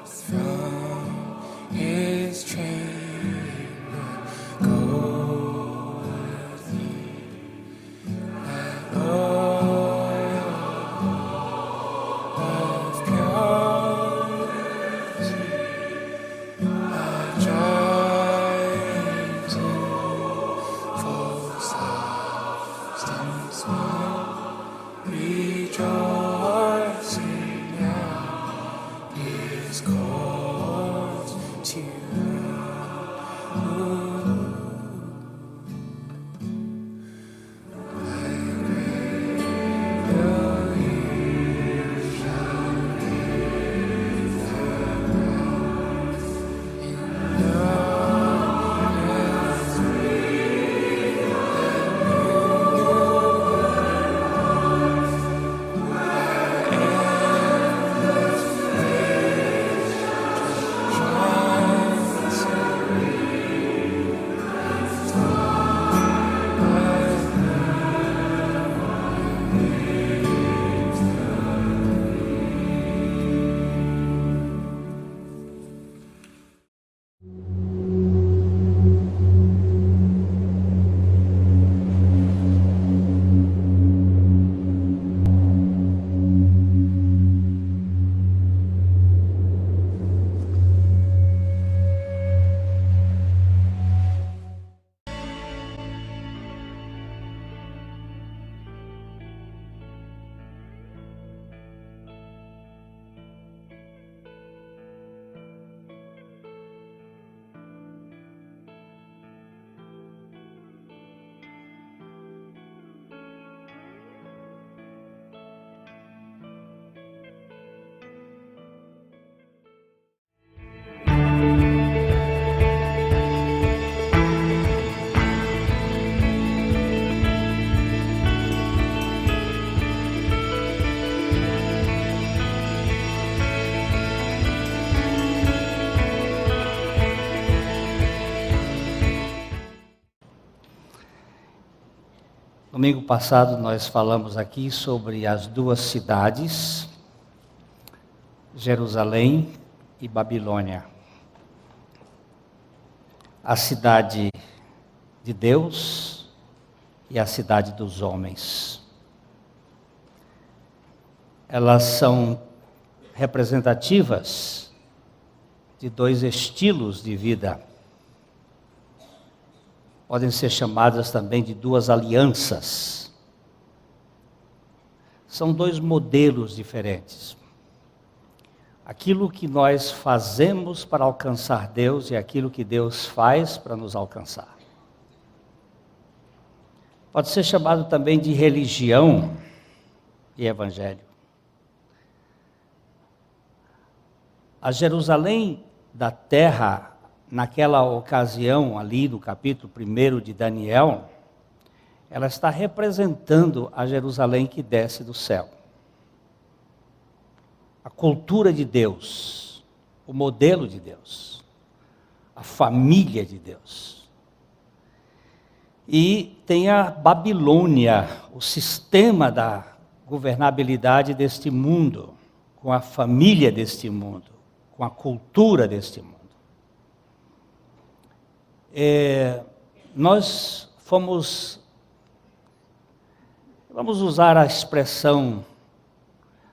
from his chamber goeth he, that oil of purity, that dries in full substance will rejoicing now his cause to Domingo passado nós falamos aqui sobre as duas cidades, Jerusalém e Babilônia. A cidade de Deus e a cidade dos homens. Elas são representativas de dois estilos de vida. Podem ser chamadas também de duas alianças. São dois modelos diferentes. Aquilo que nós fazemos para alcançar Deus e aquilo que Deus faz para nos alcançar. Pode ser chamado também de religião e evangelho. A Jerusalém da terra, naquela ocasião ali no capítulo 1 de Daniel, ela está representando a Jerusalém que desce do céu. A cultura de Deus, o modelo de Deus, a família de Deus. E tem a Babilônia, o sistema da governabilidade deste mundo, com a família deste mundo, com a cultura deste mundo. Nós vamos usar a expressão,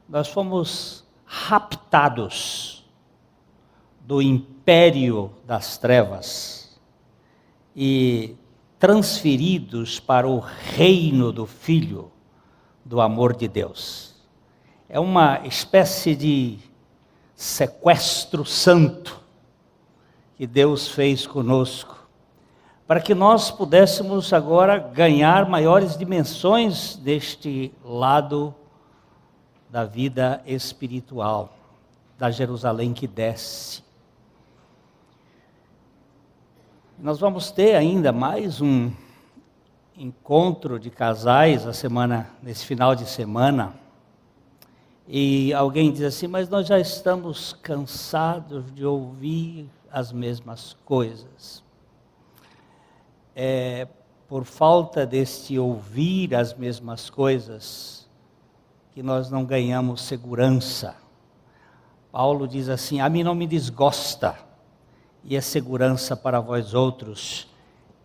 nós fomos raptados do império das trevas e transferidos para o reino do Filho do amor de Deus. É uma espécie de sequestro santo que Deus fez conosco, para que nós pudéssemos agora ganhar maiores dimensões deste lado da vida espiritual, da Jerusalém que desce. Nós vamos ter ainda mais um encontro de casais nesse final de semana, e alguém diz assim, mas nós já estamos cansados de ouvir as mesmas coisas. Por falta deste ouvir as mesmas coisas, que nós não ganhamos segurança. Paulo diz assim: a mim não me desgosta, e é segurança para vós outros,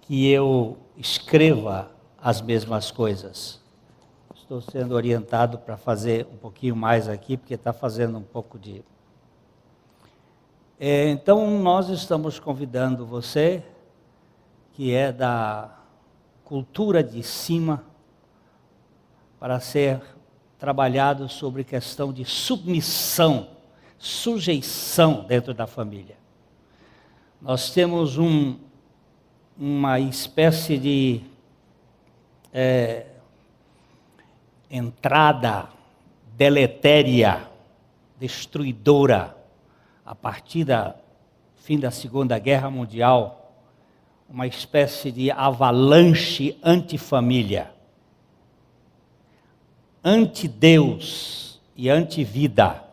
que eu escreva as mesmas coisas. Estou sendo orientado para fazer um pouquinho mais aqui, porque está fazendo um pouco de... Então, nós estamos convidando você, que é da cultura de cima, para ser trabalhado sobre questão de submissão, sujeição dentro da família. Nós temos uma espécie de entrada deletéria, destruidora, a partir do fim da Segunda Guerra Mundial, uma espécie de avalanche antifamília, anti-Deus e anti-vida,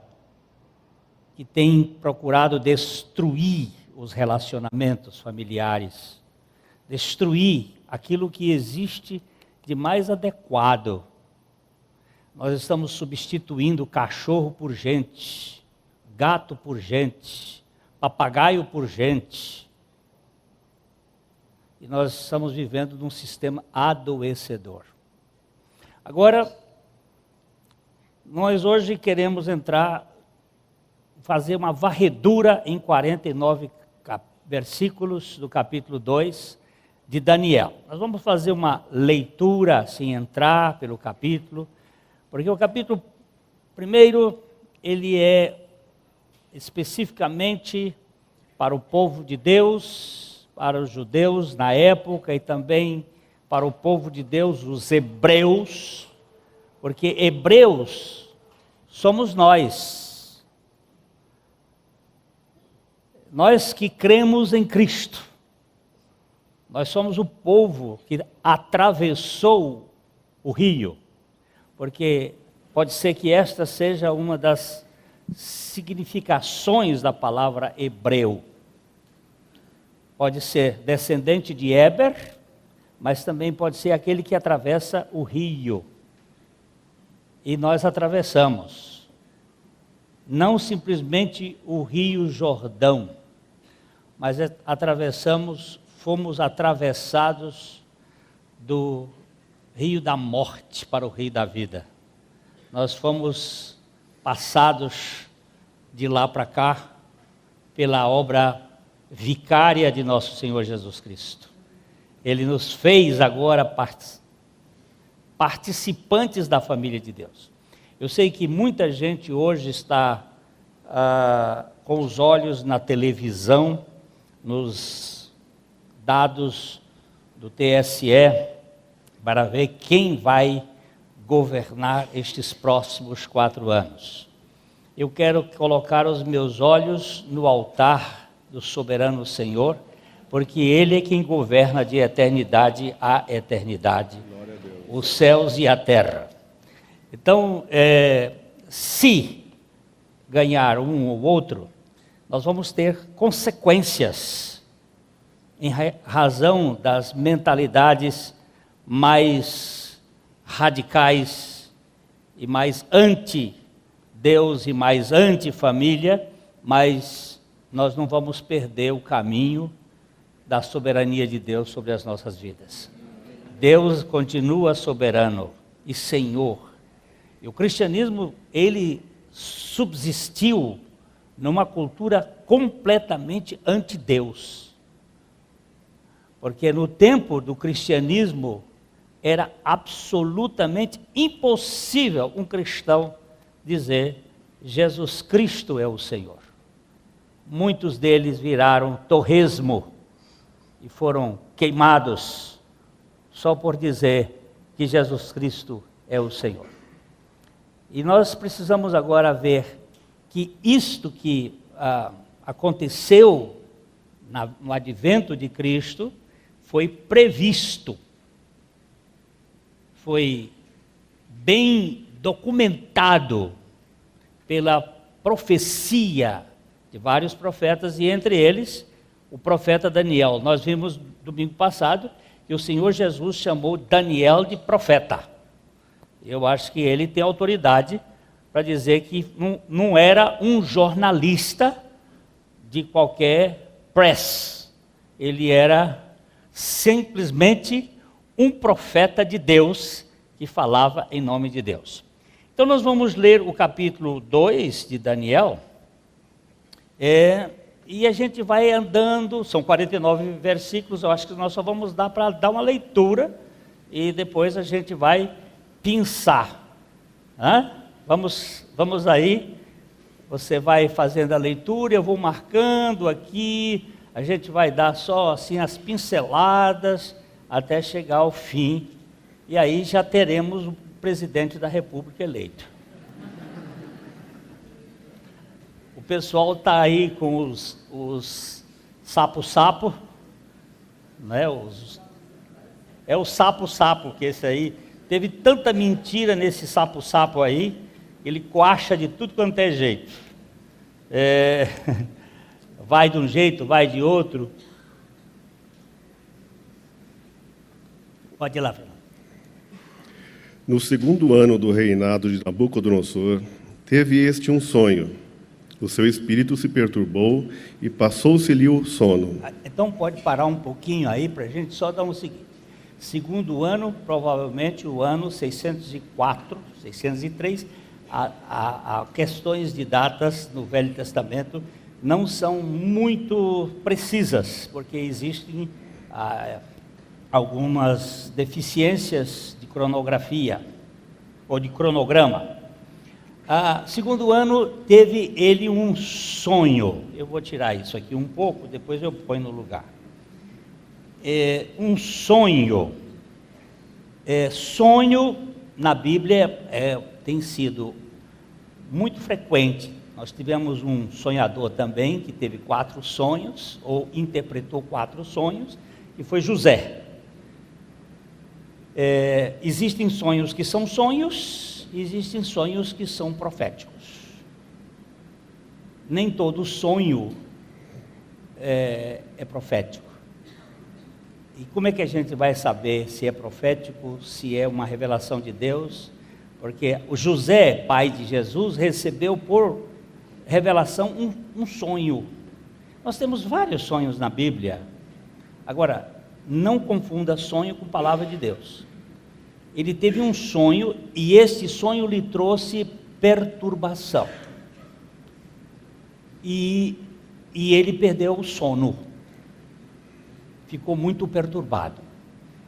que tem procurado destruir os relacionamentos familiares, destruir aquilo que existe de mais adequado. Nós estamos substituindo cachorro por gente, gato por gente, papagaio por gente. E nós estamos vivendo num sistema adoecedor. Agora, nós hoje queremos fazer uma varredura em 49 versículos do capítulo 2 de Daniel. Nós vamos fazer uma leitura, assim, entrar pelo capítulo, porque o capítulo primeiro, ele é especificamente para o povo de Deus, para os judeus na época e também para o povo de Deus, os hebreus, porque hebreus somos nós. Nós que cremos em Cristo. Nós somos o povo que atravessou o rio, porque pode ser que esta seja uma das significações da palavra hebreu. Pode ser descendente de Éber, mas também pode ser aquele que atravessa o rio. E nós atravessamos, não simplesmente o rio Jordão, mas fomos atravessados do rio da morte para o rio da vida. Nós fomos passados de lá para cá pela obra vicária de nosso Senhor Jesus Cristo. Ele nos fez agora participantes da família de Deus. Eu sei que muita gente hoje está com os olhos na televisão, nos dados do TSE, para ver quem vai governar estes próximos 4 anos. Eu quero colocar os meus olhos no altar do soberano Senhor, porque Ele é quem governa de eternidade a eternidade, os céus e a terra. Então, se ganhar um ou outro, nós vamos ter consequências em razão das mentalidades mais radicais e mais anti-Deus e mais anti-família, mas nós não vamos perder o caminho da soberania de Deus sobre as nossas vidas. Deus continua soberano e Senhor. E o cristianismo, ele subsistiu numa cultura completamente anti-Deus. Porque no tempo do cristianismo era absolutamente impossível um cristão dizer Jesus Cristo é o Senhor. Muitos deles viraram torresmo e foram queimados só por dizer que Jesus Cristo é o Senhor. E nós precisamos agora ver que isto que aconteceu no advento de Cristo foi previsto, foi bem documentado pela profecia de vários profetas, e entre eles o profeta Daniel. Nós vimos domingo passado que o Senhor Jesus chamou Daniel de profeta. Eu acho que ele tem autoridade para dizer que não era um jornalista de qualquer press. Ele era simplesmente um profeta de Deus que falava em nome de Deus. Então nós vamos ler o capítulo 2 de Daniel, e a gente vai andando, são 49 versículos, eu acho que nós só vamos dar para dar uma leitura, e depois a gente vai pensar. Vamos aí, você vai fazendo a leitura, eu vou marcando aqui, a gente vai dar só assim as pinceladas, até chegar ao fim, e aí já teremos o presidente da República eleito. O pessoal está aí com os sapo-sapo, né? É o sapo-sapo, que esse aí, teve tanta mentira nesse sapo-sapo aí, ele coacha de tudo quanto é jeito. Vai de um jeito, vai de outro. Pode ir lá, Fernando. No segundo ano do reinado de Nabucodonosor, teve este um sonho. O seu espírito se perturbou e passou-se-lhe o sono. Então pode parar um pouquinho aí para a gente só dar um seguinte. Segundo ano, provavelmente o ano 604, 603, há questões de datas no Velho Testamento não são muito precisas, porque existem algumas deficiências de cronografia ou de cronograma. Segundo ano, teve ele um sonho. Eu vou tirar isso aqui um pouco, depois eu ponho no lugar. Um sonho. Sonho na Bíblia tem sido muito frequente. Nós tivemos um sonhador também que teve 4 sonhos, ou interpretou 4 sonhos, e foi José. Existem sonhos que são sonhos, existem sonhos que são proféticos. Nem todo sonho é profético. E como é que a gente vai saber se é profético, se é uma revelação de Deus? Porque o José, pai de Jesus, recebeu por revelação um sonho. Nós temos vários sonhos na Bíblia. Agora, não confunda sonho com palavra de Deus. Ele teve um sonho e este sonho lhe trouxe perturbação. E ele perdeu o sono. Ficou muito perturbado.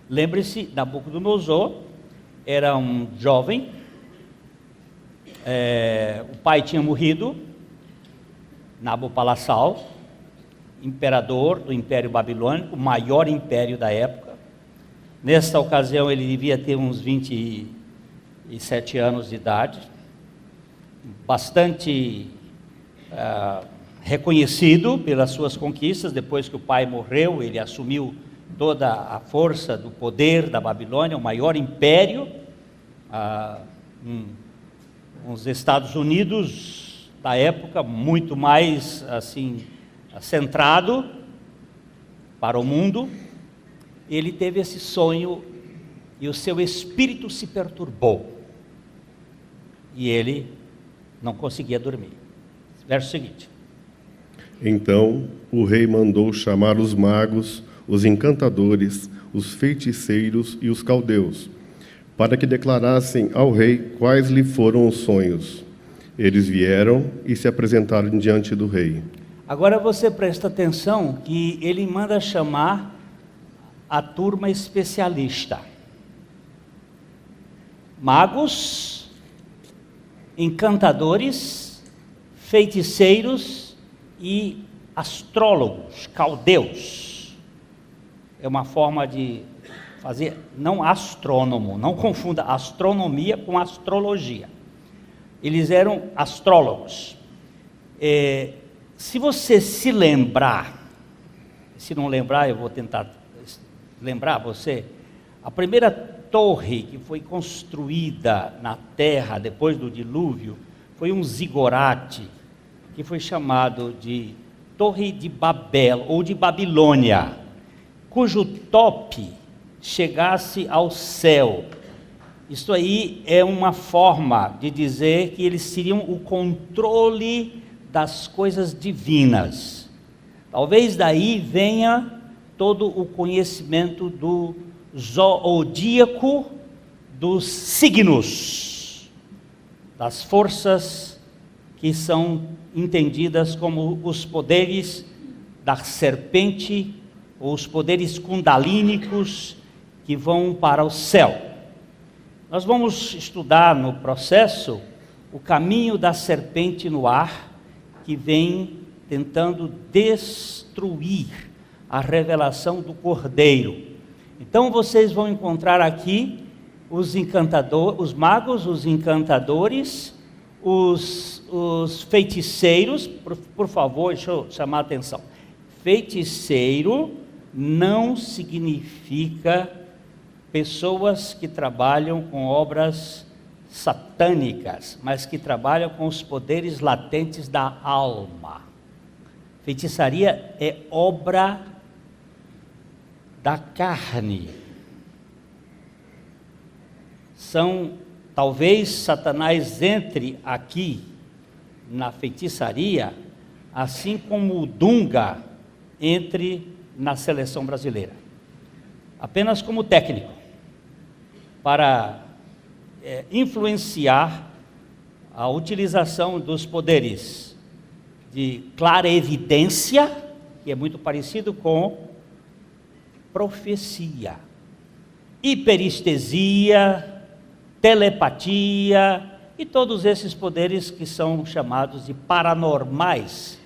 Lembre-se, Nabucodonosor era um jovem, o pai tinha morrido, Nabopolassar, imperador do Império Babilônico, o maior império da época. Nesta ocasião ele devia ter uns 27 anos de idade, bastante reconhecido pelas suas conquistas. Depois que o pai morreu, ele assumiu toda a força do poder da Babilônia, o maior império, os Estados Unidos da época, muito mais assim centrado para o mundo. Ele teve esse sonho e o seu espírito se perturbou e ele não conseguia dormir. Verso seguinte. Então o rei mandou chamar os magos, os encantadores, os feiticeiros e os caldeus, para que declarassem ao rei quais lhe foram os sonhos. Eles vieram e se apresentaram diante do rei. Agora você presta atenção que ele manda chamar a turma especialista. Magos, encantadores, feiticeiros e astrólogos, caldeus. É uma forma de fazer, não astrônomo, não confunda astronomia com astrologia. Eles eram astrólogos. Se você se lembrar, se não lembrar, eu vou tentar lembrar você, a primeira torre que foi construída na terra depois do dilúvio foi um zigurate, que foi chamado de Torre de Babel ou de Babilônia, cujo tope chegasse ao céu. Isso aí é uma forma de dizer que eles teriam o controle das coisas divinas. Talvez daí venha todo o conhecimento do zodíaco, dos signos, das forças que são entendidas como os poderes da serpente, ou os poderes kundalínicos que vão para o céu. Nós vamos estudar no processo o caminho da serpente no ar, que vem tentando destruir a revelação do Cordeiro. Então vocês vão encontrar aqui os encantadores, os magos, os encantadores, os feiticeiros. Por favor, deixa eu chamar a atenção. Feiticeiro não significa pessoas que trabalham com obras satânicas, mas que trabalham com os poderes latentes da alma. Feitiçaria é obra da carne. Talvez Satanás entre aqui na feitiçaria, assim como o Dunga entre na seleção brasileira, apenas como técnico, para influenciar a utilização dos poderes de clarevidência, que é muito parecido com profecia, hiperestesia, telepatia e todos esses poderes que são chamados de paranormais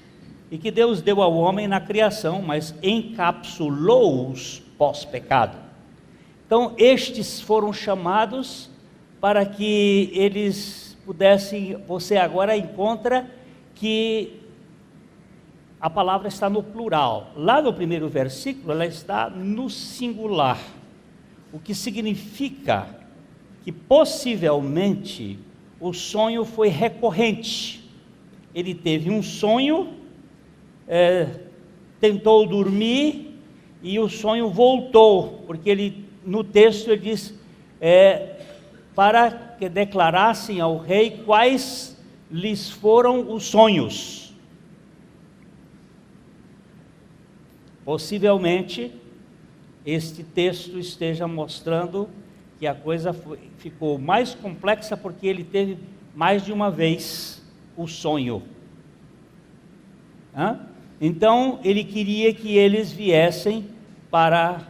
e que Deus deu ao homem na criação, mas encapsulou-os pós-pecado. Então estes foram chamados para que eles pudessem. Você agora encontra que a palavra está no plural. Lá no primeiro versículo ela está no singular, o que significa que possivelmente o sonho foi recorrente. Ele teve um sonho, tentou dormir e o sonho voltou, porque no texto ele diz, para que declarassem ao rei quais lhes foram os sonhos. Possivelmente este texto esteja mostrando que a coisa ficou mais complexa porque ele teve mais de uma vez o sonho. Então ele queria que eles viessem para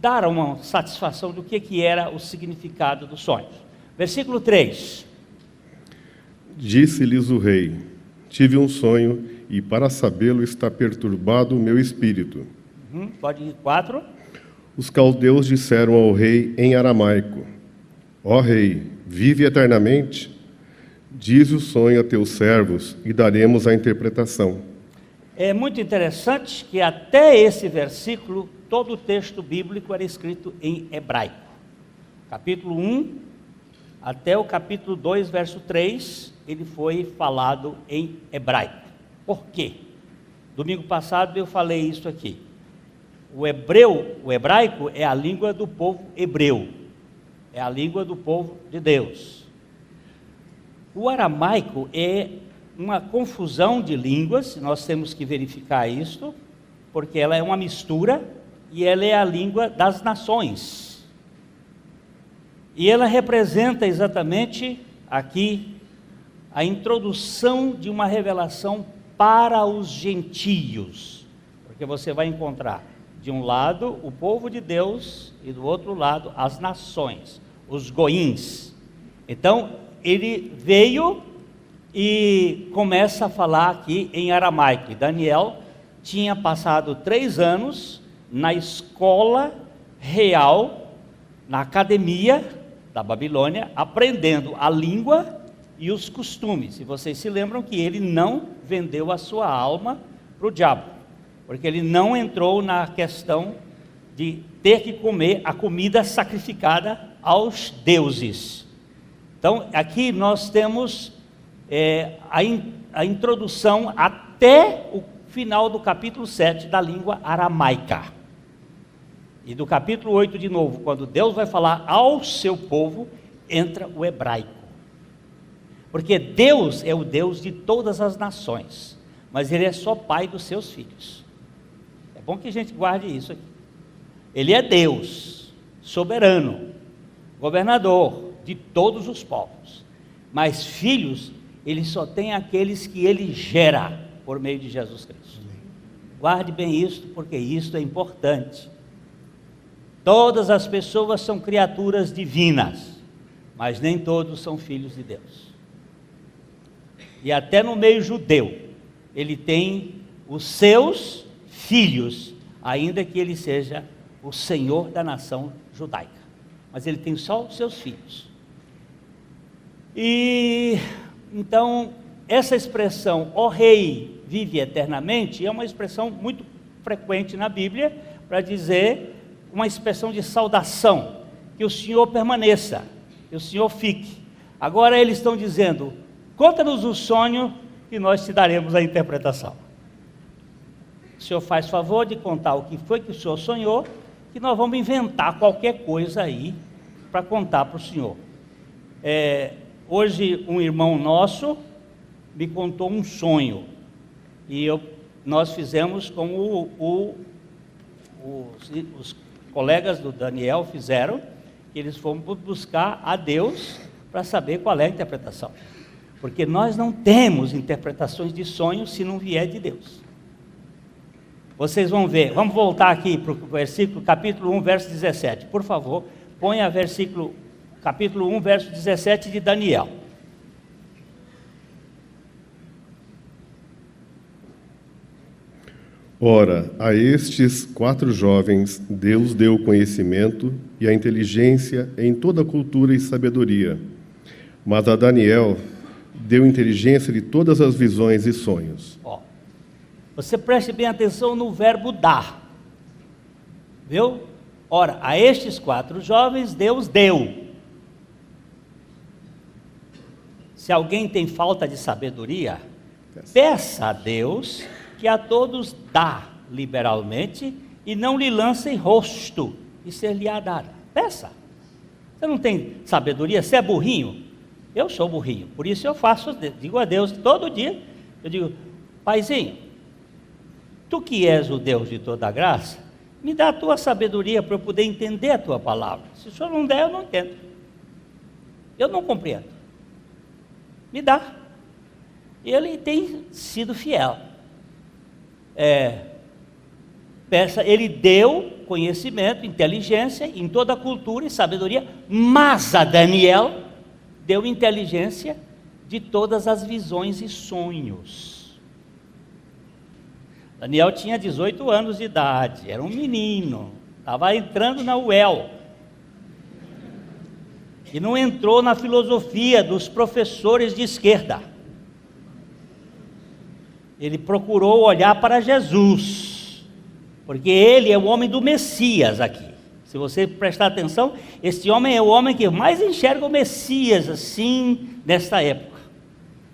dar uma satisfação do que era o significado dos sonhos. Versículo 3. Disse-lhes o rei: tive um sonho, e para sabê-lo está perturbado o meu espírito. Pode ir 4. Os caldeus disseram ao rei em aramaico: ó rei, vive eternamente? Diz o sonho a teus servos, e daremos a interpretação. É muito interessante que até esse versículo, todo o texto bíblico era escrito em hebraico. Capítulo 1 até o capítulo 2, verso 3, ele foi falado em hebraico. Por quê? Domingo passado eu falei isso aqui. O hebraico é a língua do povo hebreu, é a língua do povo de Deus. O aramaico é uma confusão de línguas, nós temos que verificar isso, porque ela é uma mistura e ela é a língua das nações. E ela representa exatamente aqui a introdução de uma revelação para os gentios, porque você vai encontrar de um lado o povo de Deus e do outro lado as nações, os goíns. Então ele veio e começa a falar aqui em aramaico. E Daniel tinha passado 3 anos na escola real, na academia da Babilônia, aprendendo a língua e os costumes. E vocês se lembram que ele não vendeu a sua alma para o diabo, porque ele não entrou na questão de ter que comer a comida sacrificada aos deuses. Então aqui nós temos a introdução até o final do capítulo 7 da língua aramaica. E do capítulo 8 de novo, quando Deus vai falar ao seu povo, entra o hebraico. Porque Deus é o Deus de todas as nações, mas Ele é só pai dos seus filhos. É bom que a gente guarde isso aqui. Ele é Deus, soberano, governador de todos os povos, mas filhos, Ele só tem aqueles que Ele gera por meio de Jesus Cristo. Guarde bem isso, porque isso é importante. Todas as pessoas são criaturas divinas, mas nem todos são filhos de Deus. E até no meio judeu, ele tem os seus filhos, ainda que ele seja o senhor da nação judaica. Mas ele tem só os seus filhos. E então, essa expressão, ó rei vive eternamente, é uma expressão muito frequente na Bíblia, para dizer uma expressão de saudação, que o Senhor permaneça, que o Senhor fique. Agora eles estão dizendo, conta-nos o sonho e nós te daremos a interpretação. O Senhor faz favor de contar o que foi que o Senhor sonhou, que nós vamos inventar qualquer coisa aí, para contar para o Senhor. Hoje um irmão nosso me contou um sonho, e nós fizemos como os colegas do Daniel fizeram, que eles foram buscar a Deus para saber qual é a interpretação, porque nós não temos interpretações de sonhos se não vier de Deus. Vocês vão ver, vamos voltar aqui para o versículo, capítulo 1, verso 17, por favor, ponha capítulo 1, verso 17 de Daniel. Ora, a estes 4 jovens Deus deu o conhecimento e a inteligência em toda cultura e sabedoria, mas a Daniel deu inteligência de todas as visões e sonhos. Você preste bem atenção no verbo dar, viu? Ora, a estes 4 jovens Deus deu. Se alguém tem falta de sabedoria, peça a Deus, que a todos dá liberalmente, e não lhe lance em rosto, e ser-lhe-á dada. Peça. Você não tem sabedoria? Você é burrinho? Eu sou burrinho, por isso eu digo a Deus todo dia, eu digo, Paizinho, tu que és o Deus de toda a graça, me dá a tua sabedoria para eu poder entender a tua palavra. Se o Senhor não der, eu não entendo, eu não compreendo, me dá. E Ele tem sido fiel. Ele deu conhecimento, inteligência em toda a cultura e sabedoria, mas a Daniel deu inteligência de todas as visões e sonhos. Daniel tinha 18 anos de idade, era um menino, estava entrando na UEL, e não entrou na filosofia dos professores de esquerda. Ele procurou olhar para Jesus, porque ele é o homem do Messias aqui. Se você prestar atenção, este homem é o homem que mais enxerga o Messias assim, nesta época.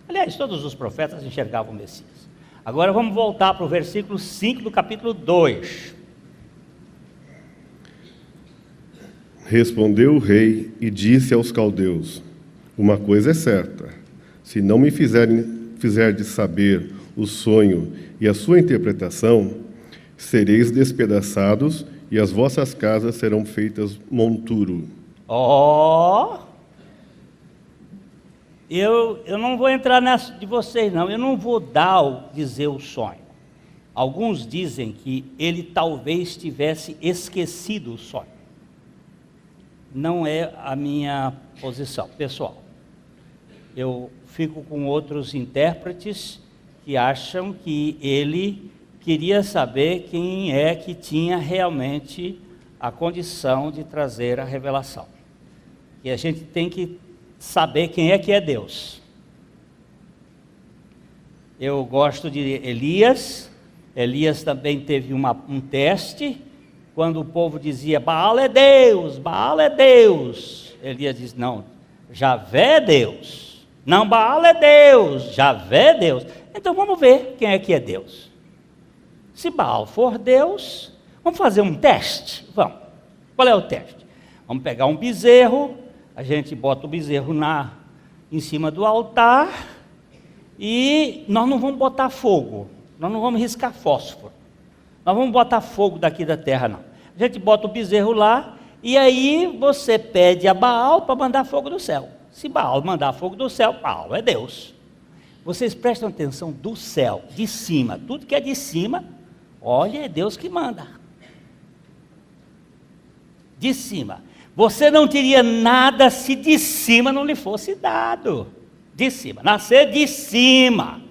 Aliás, todos os profetas enxergavam o Messias. Agora vamos voltar para o versículo 5 do capítulo 2. Respondeu o rei e disse aos caldeus, uma coisa é certa, se não me fizerdes saber o sonho e a sua interpretação, sereis despedaçados e as vossas casas serão feitas monturo. Eu não vou entrar nessa de vocês não, eu não vou dizer o sonho. Alguns dizem que ele talvez tivesse esquecido o sonho. Não é a minha posição pessoal. Eu fico com outros intérpretes que acham que ele queria saber quem é que tinha realmente a condição de trazer a revelação. E a gente tem que saber quem é que é Deus. Eu gosto de Elias. Elias também teve um teste, quando o povo dizia, Baal é Deus, Baal é Deus. Elias diz, não, Javé é Deus. Não, Baal é Deus, Javé é Deus. Então vamos ver quem é que é Deus. Se Baal for Deus, vamos fazer um teste? Vamos. Qual é o teste? Vamos pegar um bezerro, a gente bota o bezerro em cima do altar e nós não vamos botar fogo, nós não vamos riscar fósforo, nós vamos botar fogo daqui da terra não. A gente bota o bezerro lá e aí você pede a Baal para mandar fogo do céu. Se Baal mandar fogo do céu, Baal é Deus. Vocês prestam atenção do céu, de cima, tudo que é de cima, olha, é Deus que manda. De cima. Você não teria nada se de cima não lhe fosse dado. De cima, nascer de cima.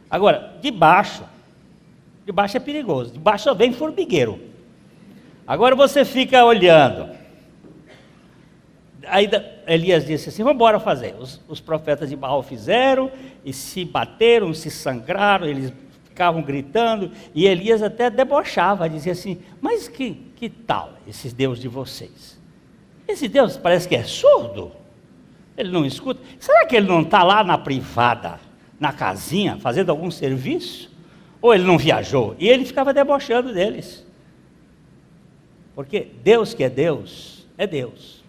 Agora, de baixo é perigoso, de baixo só vem formigueiro. Agora você fica olhando. Aí Elias disse assim, vamos embora fazer. Os profetas de Baal fizeram, e se bateram, se sangraram, eles ficavam gritando, e Elias até debochava, dizia assim, mas que tal esses deuses de vocês? Esse Deus parece que é surdo, ele não escuta. Será que ele não está lá na privada, na casinha, fazendo algum serviço? Ou ele não viajou? E ele ficava debochando deles. Porque Deus que é Deus, é Deus.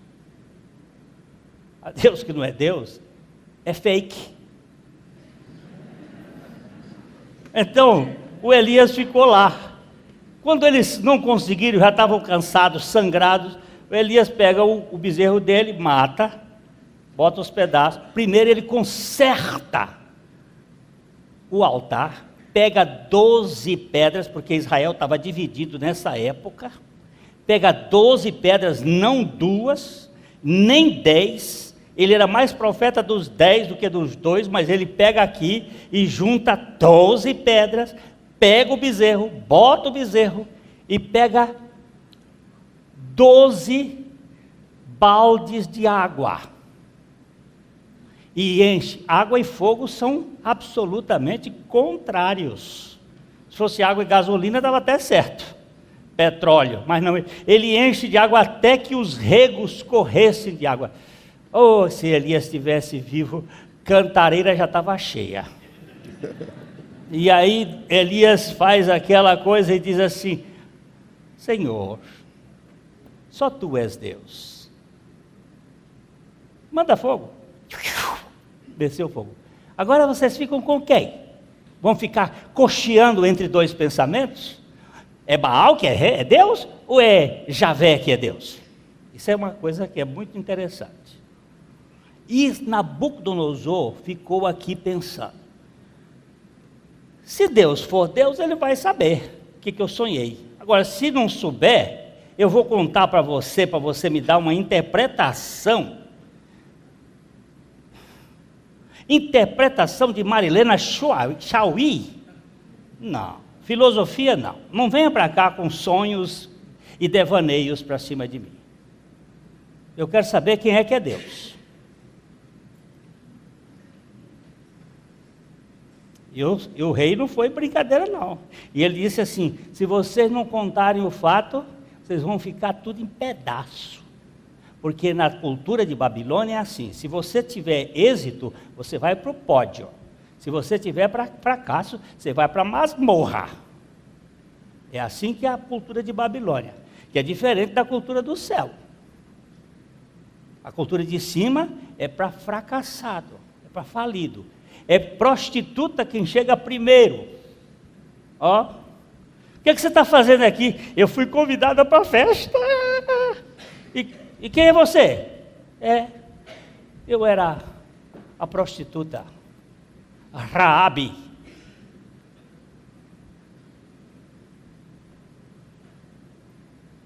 A Deus que não é Deus, é fake. Então, o Elias ficou lá. Quando eles não conseguiram, já estavam cansados, sangrados, o Elias pega o bezerro dele, mata, bota os pedaços. Primeiro ele conserta o altar, pega 12 pedras, porque Israel estava dividido nessa época, pega 12 pedras, não 2, nem 10, ele era mais profeta dos 10 do que dos 2, mas ele pega aqui e junta 12 pedras, pega o bezerro, bota o bezerro e pega 12 baldes de água e enche. Água e fogo são absolutamente contrários. Se fosse água e gasolina dava até certo, petróleo, mas não, ele enche de água até que os regos corressem de água. Oh, se Elias estivesse vivo, Cantareira já estava cheia. E aí Elias faz aquela coisa e diz assim, Senhor, só Tu és Deus, manda fogo. Desceu o fogo. Agora vocês ficam com quem? Vão ficar cocheando entre dois pensamentos? É Baal que é Deus ou é Javé que é Deus? Isso é uma coisa que é muito interessante. E Nabucodonosor ficou aqui pensando, se Deus for Deus, ele vai saber o que eu sonhei. Agora, se não souber, eu vou contar para você me dar uma interpretação. Interpretação de Marilena Chauí? Não. Filosofia, não. Não venha para cá com sonhos e devaneios para cima de mim. Eu quero saber quem é que é Deus. E o rei não foi brincadeira, não. E ele disse assim, se vocês não contarem o fato, vocês vão ficar tudo em pedaço. Porque na cultura de Babilônia é assim, se você tiver êxito, você vai para o pódio. Se você tiver fracasso, você vai para a masmorra. É assim que é a cultura de Babilônia, que é diferente da cultura do céu. A cultura de cima é para fracassado, é para falido. É prostituta quem chega primeiro. Ó, o que você está fazendo aqui? Eu fui convidada para a festa. E quem é você? Eu era a prostituta, a Raabe.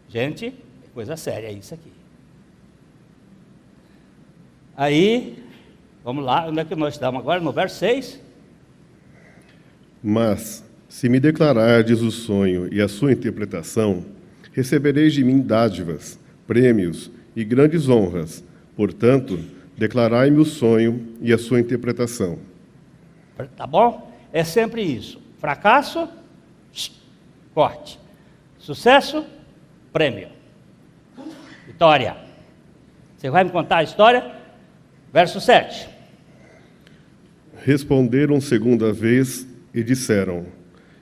Gente, é coisa séria isso aqui. Aí, vamos lá, onde é que nós estamos agora? No verso 6. Mas, se me declarardes o sonho e a sua interpretação, recebereis de mim dádivas, prêmios e grandes honras. Portanto, declarai-me o sonho e a sua interpretação. Tá bom? É sempre isso. Fracasso, corte. Sucesso, prêmio. Vitória. Você vai me contar a história? Verso 7. Responderam segunda vez e disseram,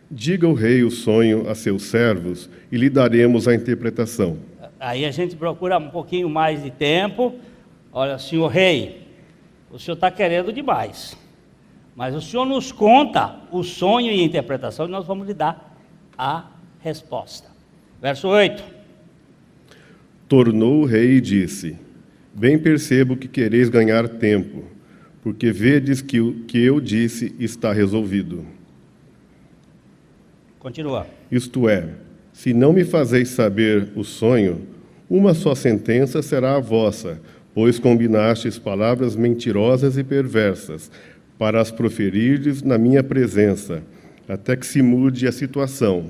diga o rei o sonho a seus servos e lhe daremos a interpretação. Aí a gente procura um pouquinho mais de tempo. Olha, senhor rei, o senhor está querendo demais, mas o senhor nos conta o sonho e a interpretação e nós vamos lhe dar a resposta. Verso 8. Tornou o rei e disse: Bem percebo que quereis ganhar tempo, porque vedes que o que eu disse está resolvido. Continua. Isto é, se não me fazeis saber o sonho, uma só sentença será a vossa, pois combinastes palavras mentirosas e perversas, para as proferirdes na minha presença, até que se mude a situação.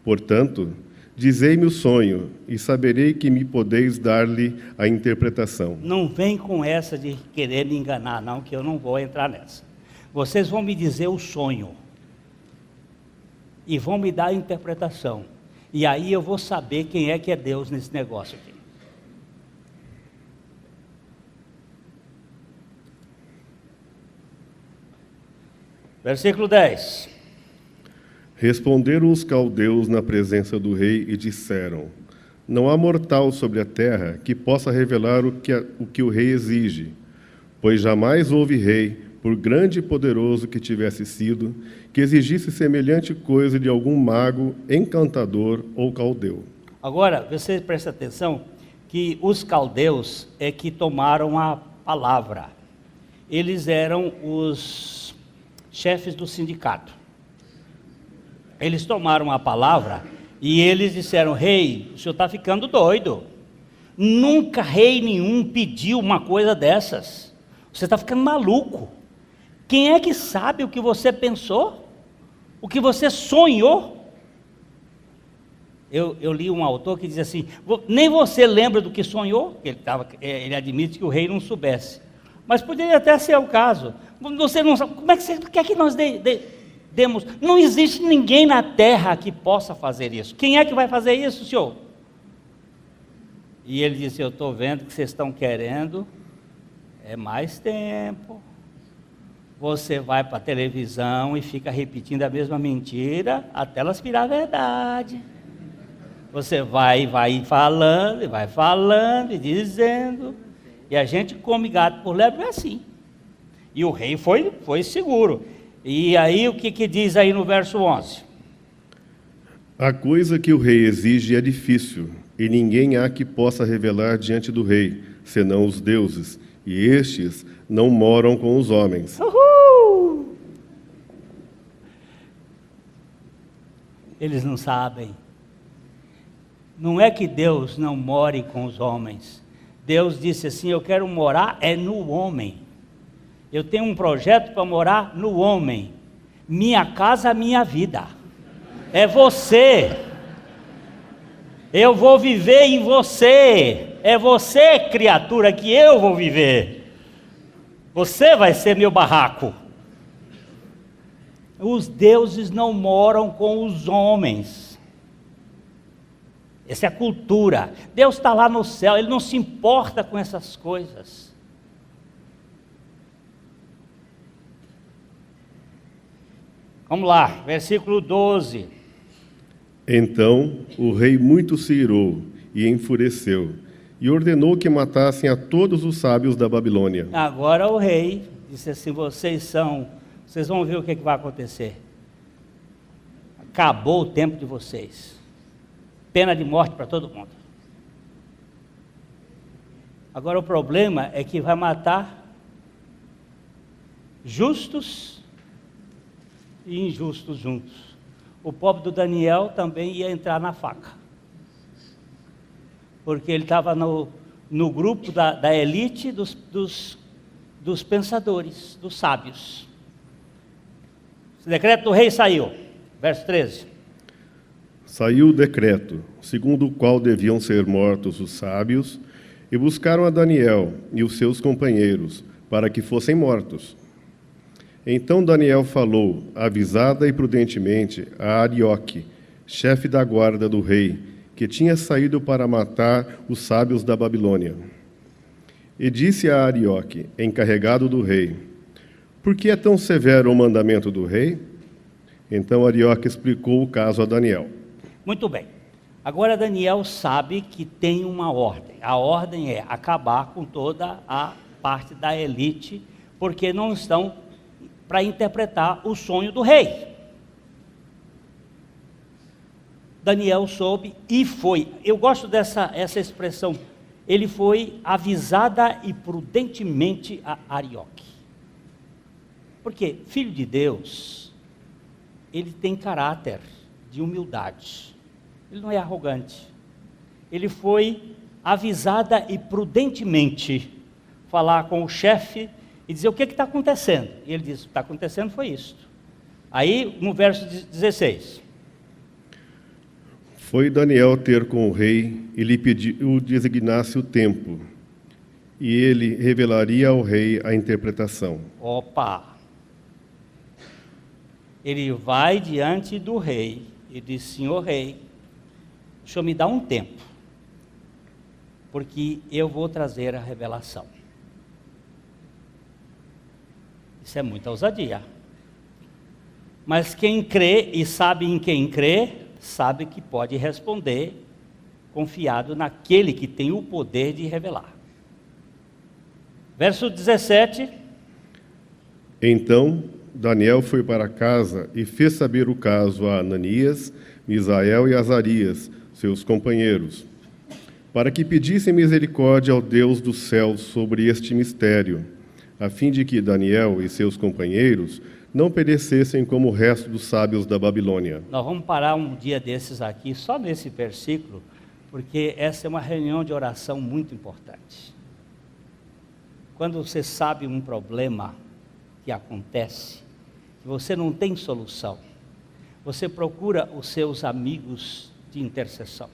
Portanto, dizei-me o sonho, e saberei que me podeis dar-lhe a interpretação. Não vem com essa de querer me enganar, não, que eu não vou entrar nessa. Vocês vão me dizer o sonho, e vão me dar a interpretação. E aí eu vou saber quem é que é Deus nesse negócio aqui. Versículo 10. Responderam os caldeus na presença do rei e disseram: Não há mortal sobre a terra que possa revelar o que o rei exige, pois jamais houve rei, por grande e poderoso que tivesse sido, que exigisse semelhante coisa de algum mago, encantador ou caldeu. Agora, você presta atenção que os caldeus é que tomaram a palavra. Eles eram os chefes do sindicato. Eles tomaram a palavra e eles disseram: Rei, o senhor está ficando doido. Nunca rei nenhum pediu uma coisa dessas. Você está ficando maluco. Quem é que sabe o que você pensou? O que você sonhou? Eu li um autor que diz assim: nem você lembra do que sonhou? Ele admite que o rei não soubesse. Mas poderia até ser o caso. Você não sabe. Como é que você quer que nós demos? Não existe ninguém na terra que possa fazer isso. Quem é que vai fazer isso, senhor? E ele disse: eu estou vendo que vocês estão querendo mais tempo. Você vai para a televisão e fica repetindo a mesma mentira até ela virar verdade. Você vai falando e dizendo, e a gente come gato por lebre assim. E o rei foi seguro. E aí o que diz aí no verso 11? A coisa que o rei exige é difícil, e ninguém há que possa revelar diante do rei, senão os deuses, e estes não moram com os homens. Uhul! Eles não sabem. Não é que Deus não more com os homens. Deus disse assim: eu quero morar no homem. Eu tenho um projeto para morar no homem. Minha casa, minha vida. É você. Eu vou viver em você. É você, criatura, que eu vou viver. Você vai ser meu barraco. Os deuses não moram com os homens. Essa é a cultura. Deus está lá no céu, Ele não se importa com essas coisas. Vamos lá, versículo 12. Então o rei muito se irou e enfureceu, e ordenou que matassem a todos os sábios da Babilônia. Agora o rei disse assim: vocês vão ver o que vai acontecer. Acabou o tempo de vocês. Pena de morte para todo mundo. Agora o problema é que vai matar justos e injustos juntos. O pobre do Daniel também ia entrar na faca, porque ele estava no grupo da elite dos pensadores, dos sábios. O decreto do rei saiu, verso 13. Saiu o decreto, segundo o qual deviam ser mortos os sábios, e buscaram a Daniel e os seus companheiros, para que fossem mortos. Então Daniel falou, avisada e prudentemente, a Arioque, chefe da guarda do rei, que tinha saído para matar os sábios da Babilônia. E disse a Arioque, encarregado do rei: por que é tão severo o mandamento do rei? Então Arioque explicou o caso a Daniel. Muito bem. Agora Daniel sabe que tem uma ordem. A ordem é acabar com toda a parte da elite, porque não estão para interpretar o sonho do rei. Daniel soube e foi. Eu gosto essa expressão. Ele foi avisada e prudentemente a Arioque. Porque filho de Deus, ele tem caráter de humildade. Ele não é arrogante. Ele foi avisada e prudentemente falar com o chefe e dizer o que está acontecendo. E ele disse: o que está acontecendo foi isto. Aí, no verso 16. Foi Daniel ter com o rei e lhe pediu designasse o tempo, e ele revelaria ao rei a interpretação. Opa! Ele vai diante do rei e diz: senhor rei, o senhor me dá um tempo, porque eu vou trazer a revelação. Isso é muita ousadia. Mas quem crê e sabe em quem crê, sabe que pode responder confiado naquele que tem o poder de revelar. Verso 17. Então Daniel foi para casa e fez saber o caso a Ananias, Misael e Azarias, seus companheiros, para que pedissem misericórdia ao Deus do céu sobre este mistério, a fim de que Daniel e seus companheiros não perecessem como o resto dos sábios da Babilônia. Nós vamos parar um dia desses aqui, só nesse versículo, porque essa é uma reunião de oração muito importante. Quando você sabe um problema que acontece, que você não tem solução, você procura os seus amigos de intercessão.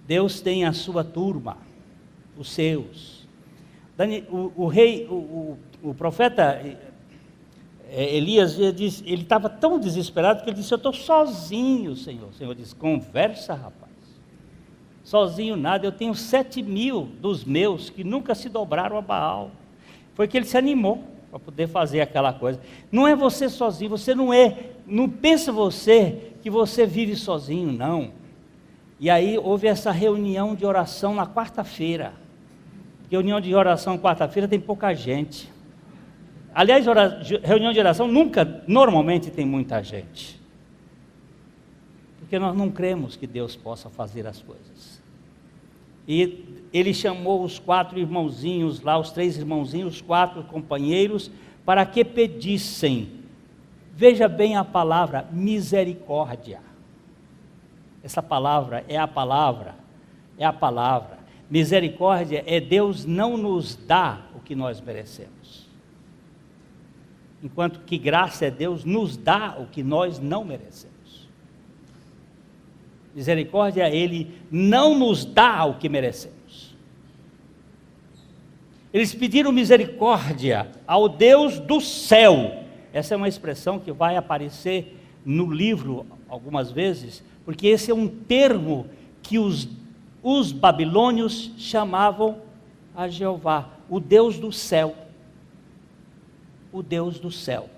Deus tem a sua turma, os seus. O profeta Elias, ele estava tão desesperado que ele disse: eu estou sozinho, Senhor. O Senhor disse: conversa, rapaz. Sozinho nada, eu tenho 7.000 dos meus que nunca se dobraram a Baal. Foi que ele se animou para poder fazer aquela coisa. Não é você sozinho, você não pensa você que você vive sozinho, não. E aí houve essa reunião de oração na quarta-feira. Reunião de oração quarta-feira tem pouca gente. Aliás, reunião de oração normalmente tem muita gente. Porque nós não cremos que Deus possa fazer as coisas. E ele chamou os 4 irmãozinhos lá, os 3 irmãozinhos, os 4 companheiros, para que pedissem. Veja bem a palavra misericórdia. Essa palavra é a palavra. Misericórdia é Deus não nos dá o que nós merecemos. Enquanto que graça é Deus nos dá o que nós não merecemos. Misericórdia, Ele não nos dá o que merecemos. Eles pediram misericórdia ao Deus do céu. Essa é uma expressão que vai aparecer no livro algumas vezes, porque esse é um termo que os babilônios chamavam a Jeová, o Deus do céu. O Deus do céu.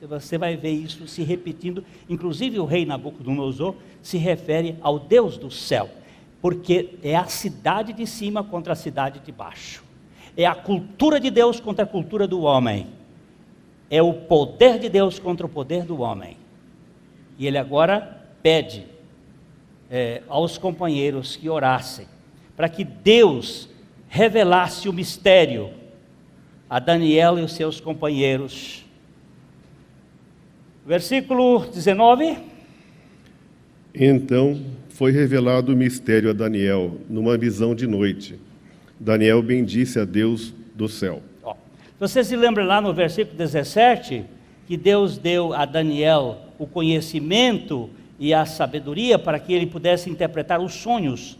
Você vai ver isso se repetindo, inclusive o rei Nabucodonosor se refere ao Deus do céu, porque é a cidade de cima contra a cidade de baixo, é a cultura de Deus contra a cultura do homem, é o poder de Deus contra o poder do homem. E ele agora pede aos companheiros que orassem, para que Deus revelasse o mistério a Daniel e os seus companheiros. Versículo 19. Então foi revelado o mistério a Daniel, numa visão de noite. Daniel bendisse a Deus do céu. Você se lembra lá no versículo 17, que Deus deu a Daniel o conhecimento e a sabedoria para que ele pudesse interpretar os sonhos.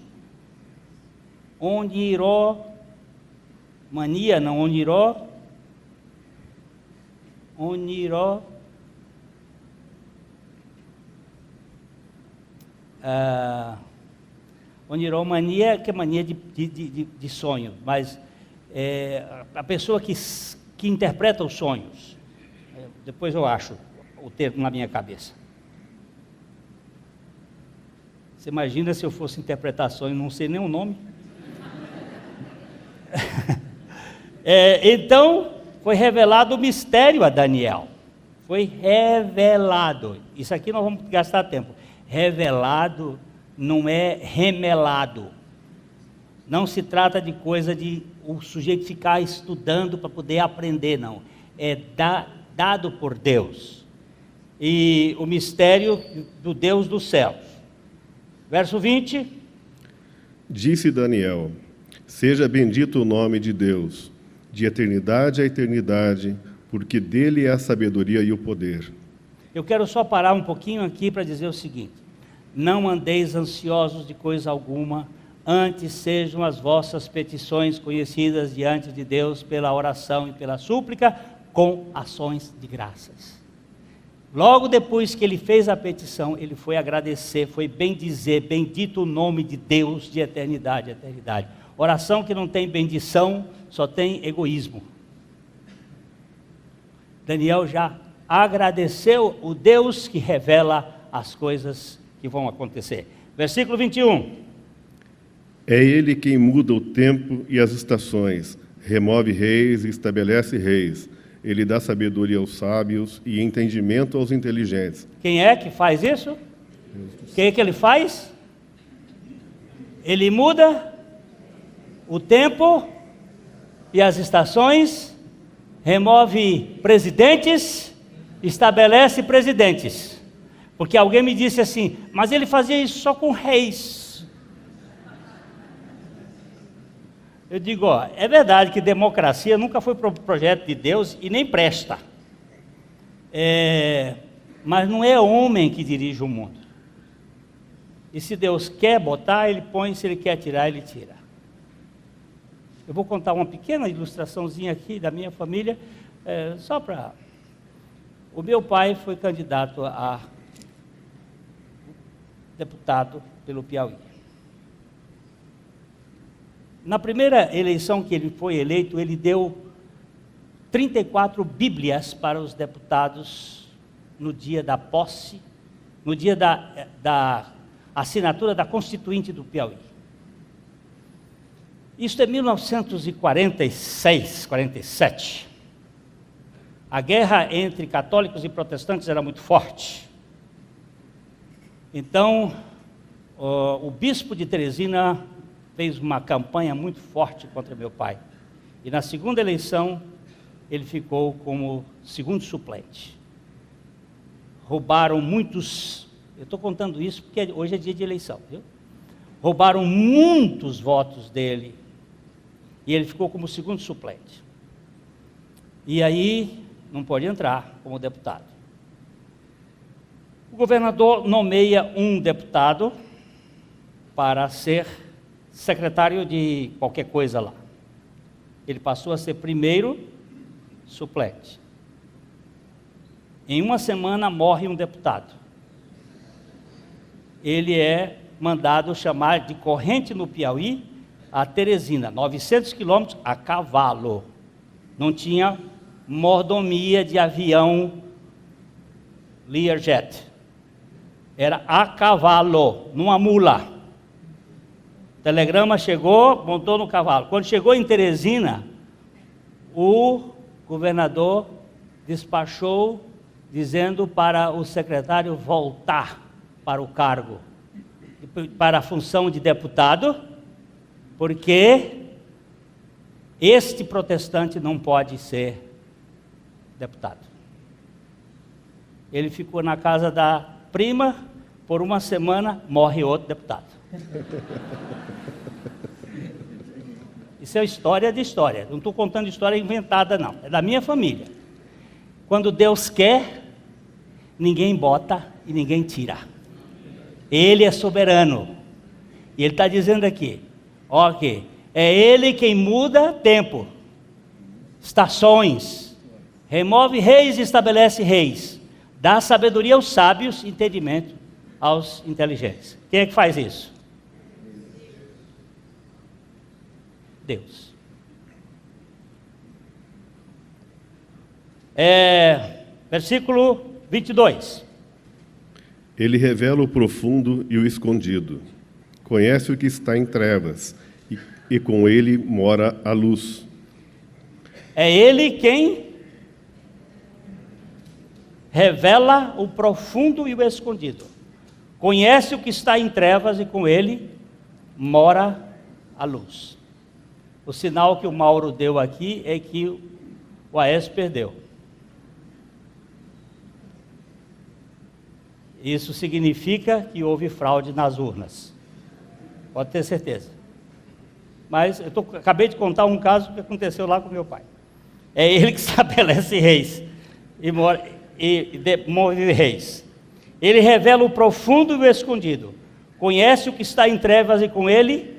Oniromania, que é mania de sonho, mas a pessoa que interpreta os sonhos. Depois eu acho o termo na minha cabeça. Você imagina se eu fosse interpretação e não sei nem o nome? Então, foi revelado o mistério a Daniel. Foi revelado. Isso aqui nós vamos gastar tempo. Revelado não é remelado. Não se trata de coisa de o sujeito ficar estudando para poder aprender, não. É dado por Deus. E o mistério do Deus dos céus. Verso 20. Disse Daniel: seja bendito o nome de Deus, de eternidade a eternidade, porque dele é a sabedoria e o poder. Eu quero só parar um pouquinho aqui para dizer o seguinte: não andeis ansiosos de coisa alguma, antes sejam as vossas petições conhecidas diante de Deus pela oração e pela súplica, com ações de graças. Logo depois que ele fez a petição, ele foi agradecer, foi bendizer, bendito o nome de Deus de eternidade a eternidade. Oração que não tem bendição, só tem egoísmo. Daniel já agradeceu o Deus que revela as coisas que vão acontecer. Versículo 21. É ele quem muda o tempo e as estações, remove reis e estabelece reis. Ele dá sabedoria aos sábios e entendimento aos inteligentes. Quem é que faz isso? O que é que ele faz? Ele muda o tempo e as estações, remove presidentes, estabelece presidentes. Porque alguém me disse assim, mas ele fazia isso só com reis. Eu digo, é verdade que democracia nunca foi projeto de Deus e nem presta. Mas não é homem que dirige o mundo. E se Deus quer botar, ele põe, se ele quer tirar, ele tira. Eu vou contar uma pequena ilustraçãozinha aqui da minha família, só para... O meu pai foi candidato a deputado pelo Piauí. Na primeira eleição que ele foi eleito, ele deu 34 bíblias para os deputados no dia da posse, no dia da assinatura da Constituinte do Piauí. Isso é 1946, 47. A guerra entre católicos e protestantes era muito forte. Então, o bispo de Teresina fez uma campanha muito forte contra meu pai. E na segunda eleição, ele ficou como segundo suplente. Roubaram muitos, eu estou contando isso porque hoje é dia de eleição, viu? Roubaram muitos votos dele. E ele ficou como segundo suplente. E aí, não pode entrar como deputado. O governador nomeia um deputado para ser secretário de qualquer coisa lá. Ele passou a ser primeiro suplente. Em uma semana morre um deputado. Ele é mandado chamar de corrente no Piauí a Teresina, 900 quilômetros a cavalo. Não tinha mordomia de avião Learjet. Era a cavalo, numa mula. O telegrama chegou, montou no cavalo. Quando chegou em Teresina, o governador despachou, dizendo para o secretário voltar para o cargo, para a função de deputado, porque este protestante não pode ser deputado. Ele ficou na casa da prima por uma semana, morre outro deputado. Isso é história de história. Não estou contando história inventada, não. É da minha família. Quando Deus quer, ninguém bota e ninguém tira. Ele é soberano. E Ele está dizendo aqui, ok, é Ele quem muda tempo, estações, remove reis e estabelece reis, dá sabedoria aos sábios, entendimento aos inteligentes. Quem é que faz isso? Deus. Versículo 22. Ele revela o profundo e o escondido. Conhece o que está em trevas, e com ele mora a luz. É ele quem revela o profundo e o escondido. Conhece o que está em trevas e com ele mora a luz. O sinal que o Mauro deu aqui é que o Aécio perdeu. Isso significa que houve fraude nas urnas. Pode ter certeza. Mas eu acabei de contar um caso que aconteceu lá com meu pai. É ele que estabelece reis e move reis. Ele revela o profundo e o escondido. Conhece o que está em trevas e com ele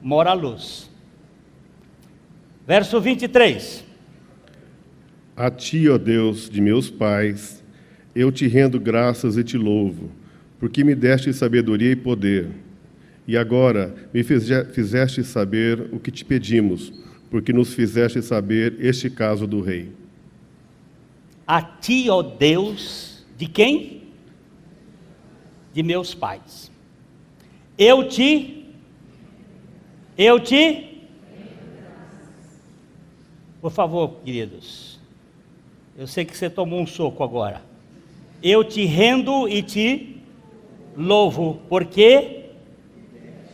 mora a luz. Verso 23. A ti, ó Deus de meus pais, eu te rendo graças e te louvo, porque me deste sabedoria e poder. E agora me fizeste saber o que te pedimos, porque nos fizeste saber este caso do rei. A ti, ó Deus, de quem? De meus pais. Eu te. Por favor, queridos. Eu sei que você tomou um soco agora. Eu te rendo e te louvo, porque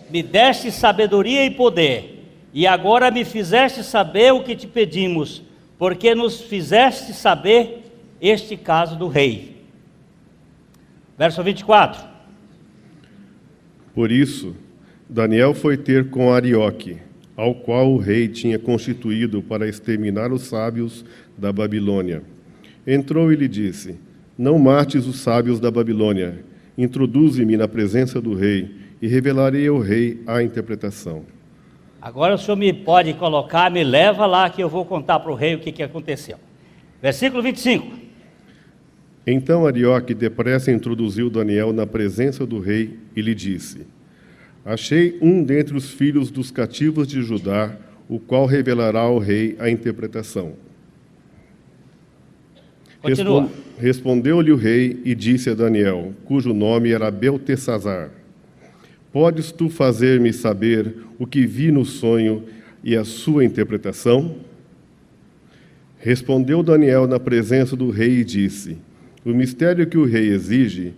me deste sabedoria e poder, e agora me fizeste saber o que te pedimos, porque nos fizeste saber este caso do rei. Verso 24. Por isso, Daniel foi ter com Arioque, ao qual o rei tinha constituído para exterminar os sábios da Babilônia. Entrou e lhe disse: não mates os sábios da Babilônia, introduze-me na presença do rei, e revelarei ao rei a interpretação. Agora o senhor me pode colocar, me leva lá que eu vou contar para o rei o que aconteceu. Versículo 25. Então Arioque depressa introduziu Daniel na presença do rei e lhe disse: achei um dentre os filhos dos cativos de Judá, o qual revelará ao rei a interpretação. Continua. Respondeu-lhe o rei e disse a Daniel, cujo nome era Beltesazar: podes tu fazer-me saber o que vi no sonho e a sua interpretação? Respondeu Daniel na presença do rei e disse: o mistério que o rei exige,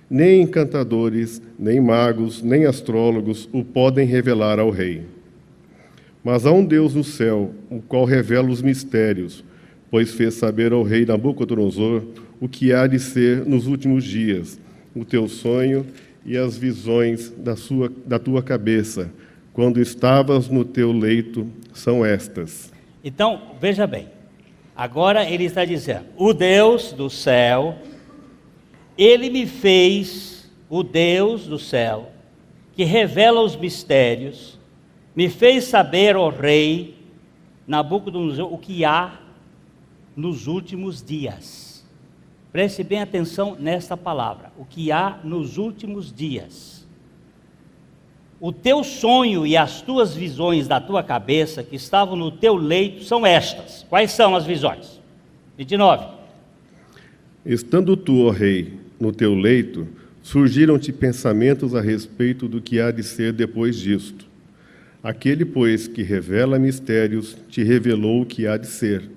nem encantadores, nem magos, nem astrólogos o podem revelar ao rei. Mas há um Deus no céu, o qual revela os mistérios, pois fez saber ao rei Nabucodonosor o que há de ser nos últimos dias, o teu sonho e as visões da tua cabeça, quando estavas no teu leito, são estas. Então, veja bem, agora ele está dizendo: o Deus do céu, ele me fez, o Deus do céu, que revela os mistérios, me fez saber, ó rei Nabucodonosor, o que há nos últimos dias. Preste bem atenção nesta palavra, o que há nos últimos dias. O teu sonho e as tuas visões da tua cabeça que estavam no teu leito são estas. Quais são as visões? 29. Estando tu, ó rei, no teu leito, surgiram-te pensamentos a respeito do que há de ser depois disto. Aquele, pois, que revela mistérios, te revelou o que há de ser.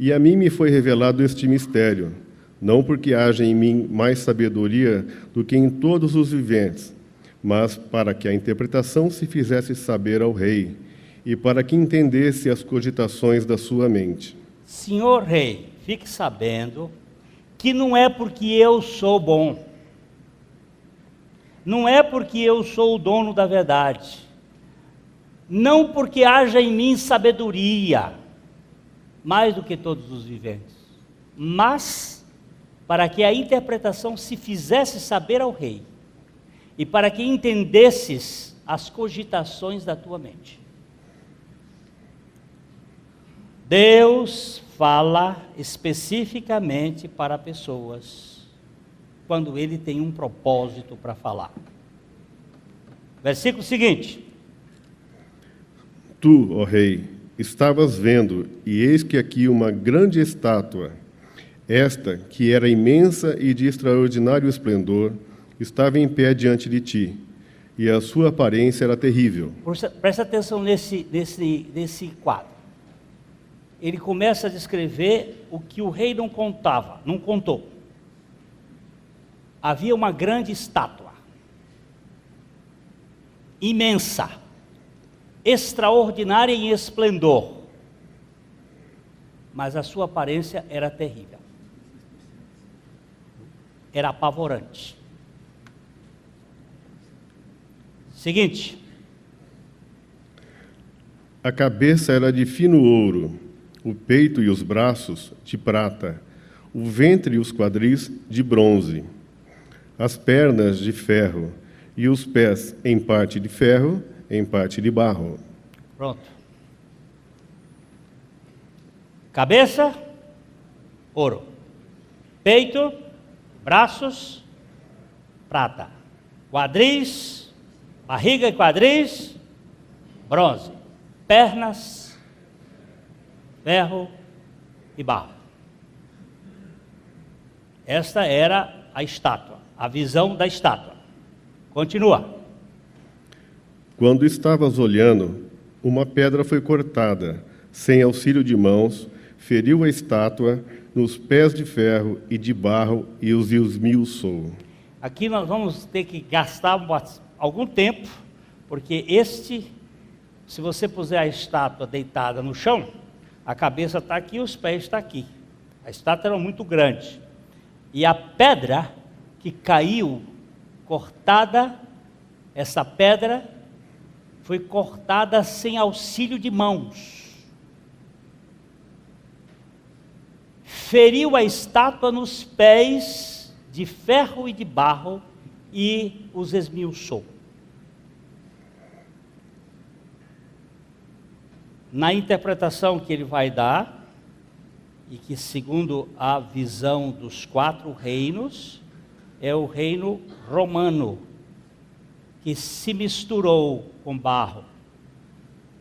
E a mim me foi revelado este mistério, não porque haja em mim mais sabedoria do que em todos os viventes, mas para que a interpretação se fizesse saber ao rei, e para que entendesse as cogitações da sua mente. Senhor rei, fique sabendo que não é porque eu sou bom, não é porque eu sou o dono da verdade, não porque haja em mim sabedoria, mais do que todos os viventes, mas para que a interpretação se fizesse saber ao rei, e para que entendesses as cogitações da tua mente. Deus fala especificamente para pessoas, quando Ele tem um propósito para falar. Versículo seguinte. Tu, ó rei, estavas vendo, e eis que aqui uma grande estátua, Esta, que era imensa e de extraordinário esplendor, estava em pé diante de ti, e a sua aparência era terrível. Presta atenção nesse quadro. Ele começa a descrever o que o rei não contou. Havia uma grande estátua, imensa, extraordinária em esplendor, mas a sua aparência era terrível, era apavorante. Seguinte. A cabeça era de fino ouro, o peito e os braços de prata, o ventre e os quadris de bronze, as pernas de ferro e os pés em parte de ferro, em parte de barro. Pronto. Cabeça, ouro. Peito, braços, prata. Quadris, barriga e quadris, bronze. Pernas, ferro e barro. Esta era a estátua, a visão da estátua. Continua. Quando estavas olhando, uma pedra foi cortada, sem auxílio de mãos, feriu a estátua nos pés de ferro e de barro e os esmiuçou. Aqui nós vamos ter que gastar algum tempo, porque se você puser a estátua deitada no chão, a cabeça está aqui e os pés estão aqui. A estátua era muito grande. E a pedra que caiu, cortada, essa pedra foi cortada sem auxílio de mãos. Feriu a estátua nos pés de ferro e de barro e os esmiuçou. Na interpretação que ele vai dar, e que segundo a visão dos 4 reinos, é o reino romano, que se misturou com barro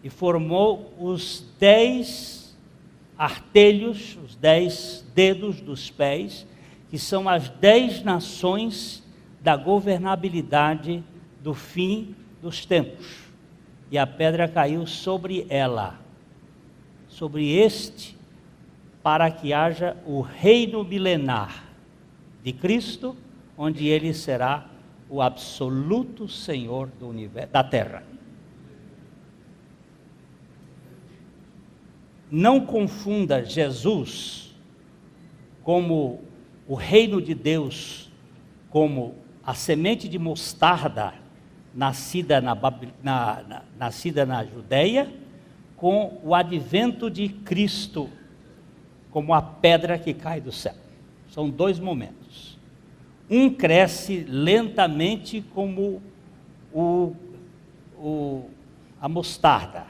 e formou os 10 artelhos, os 10 dedos dos pés, que são as 10 nações da governabilidade do fim dos tempos. E a pedra caiu sobre ela, para que haja o reino milenar de Cristo, onde ele será o absoluto Senhor do universo, da terra. Não confunda Jesus como o reino de Deus, como a semente de mostarda nascida na Judeia, com o advento de Cristo, como a pedra que cai do céu. São 2 momentos. Um cresce lentamente como a mostarda,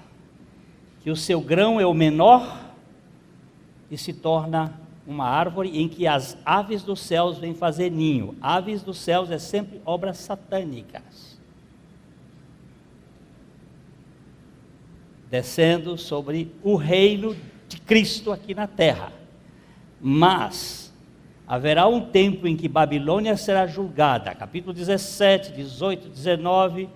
que o seu grão é o menor e se torna uma árvore em que as aves dos céus vêm fazer ninho. Aves dos céus é sempre obras satânicas, descendo sobre o reino de Cristo aqui na terra. Mas haverá um tempo em que Babilônia será julgada, capítulo 17, 18, 19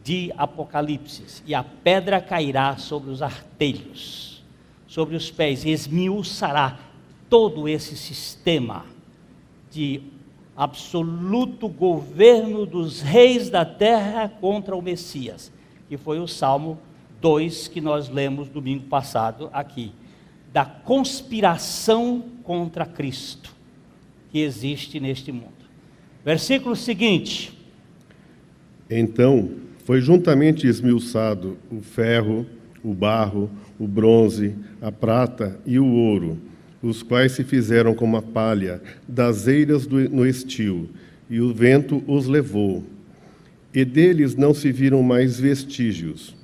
de Apocalipse, e a pedra cairá sobre os artelhos, sobre os pés, e esmiuçará todo esse sistema de absoluto governo dos reis da terra contra o Messias, que foi o Salmo 2 que nós lemos domingo passado aqui, da conspiração contra Cristo que existe neste mundo. Versículo seguinte. Então foi juntamente esmiuçado o ferro, o barro, o bronze, a prata e o ouro, os quais se fizeram como a palha das eiras no estio, e o vento os levou. E deles não se viram mais vestígios.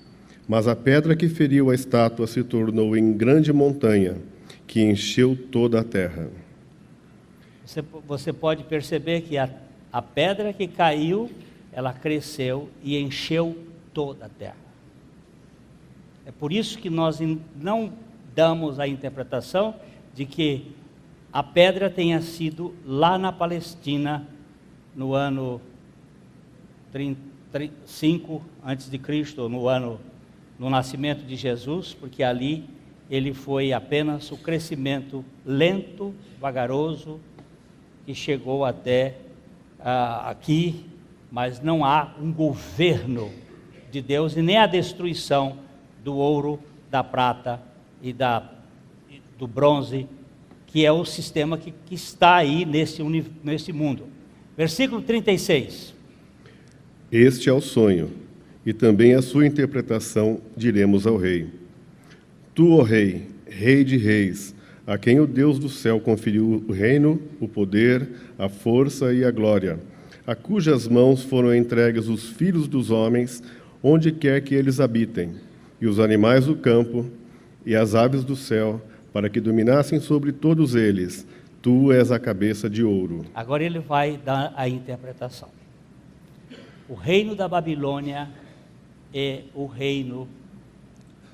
Mas a pedra que feriu a estátua se tornou em grande montanha, que encheu toda a terra. Você pode perceber que a pedra que caiu, ela cresceu e encheu toda a terra. É por isso que nós não damos a interpretação de que a pedra tenha sido lá na Palestina, no ano 5 a.C., no nascimento de Jesus, porque ali ele foi apenas o crescimento lento, vagaroso, que chegou até aqui, mas não há um governo de Deus e nem a destruição do ouro, da prata e do bronze, que é o sistema que está aí nesse mundo. Versículo 36. Este é o sonho, e também a sua interpretação diremos ao rei. Tu, ó rei, rei de reis, a quem o Deus do céu conferiu o reino, o poder, a força e a glória, a cujas mãos foram entregues os filhos dos homens, onde quer que eles habitem, e os animais do campo, e as aves do céu, para que dominassem sobre todos eles. Tu és a cabeça de ouro. Agora ele vai dar a interpretação. O reino da Babilônia é o reino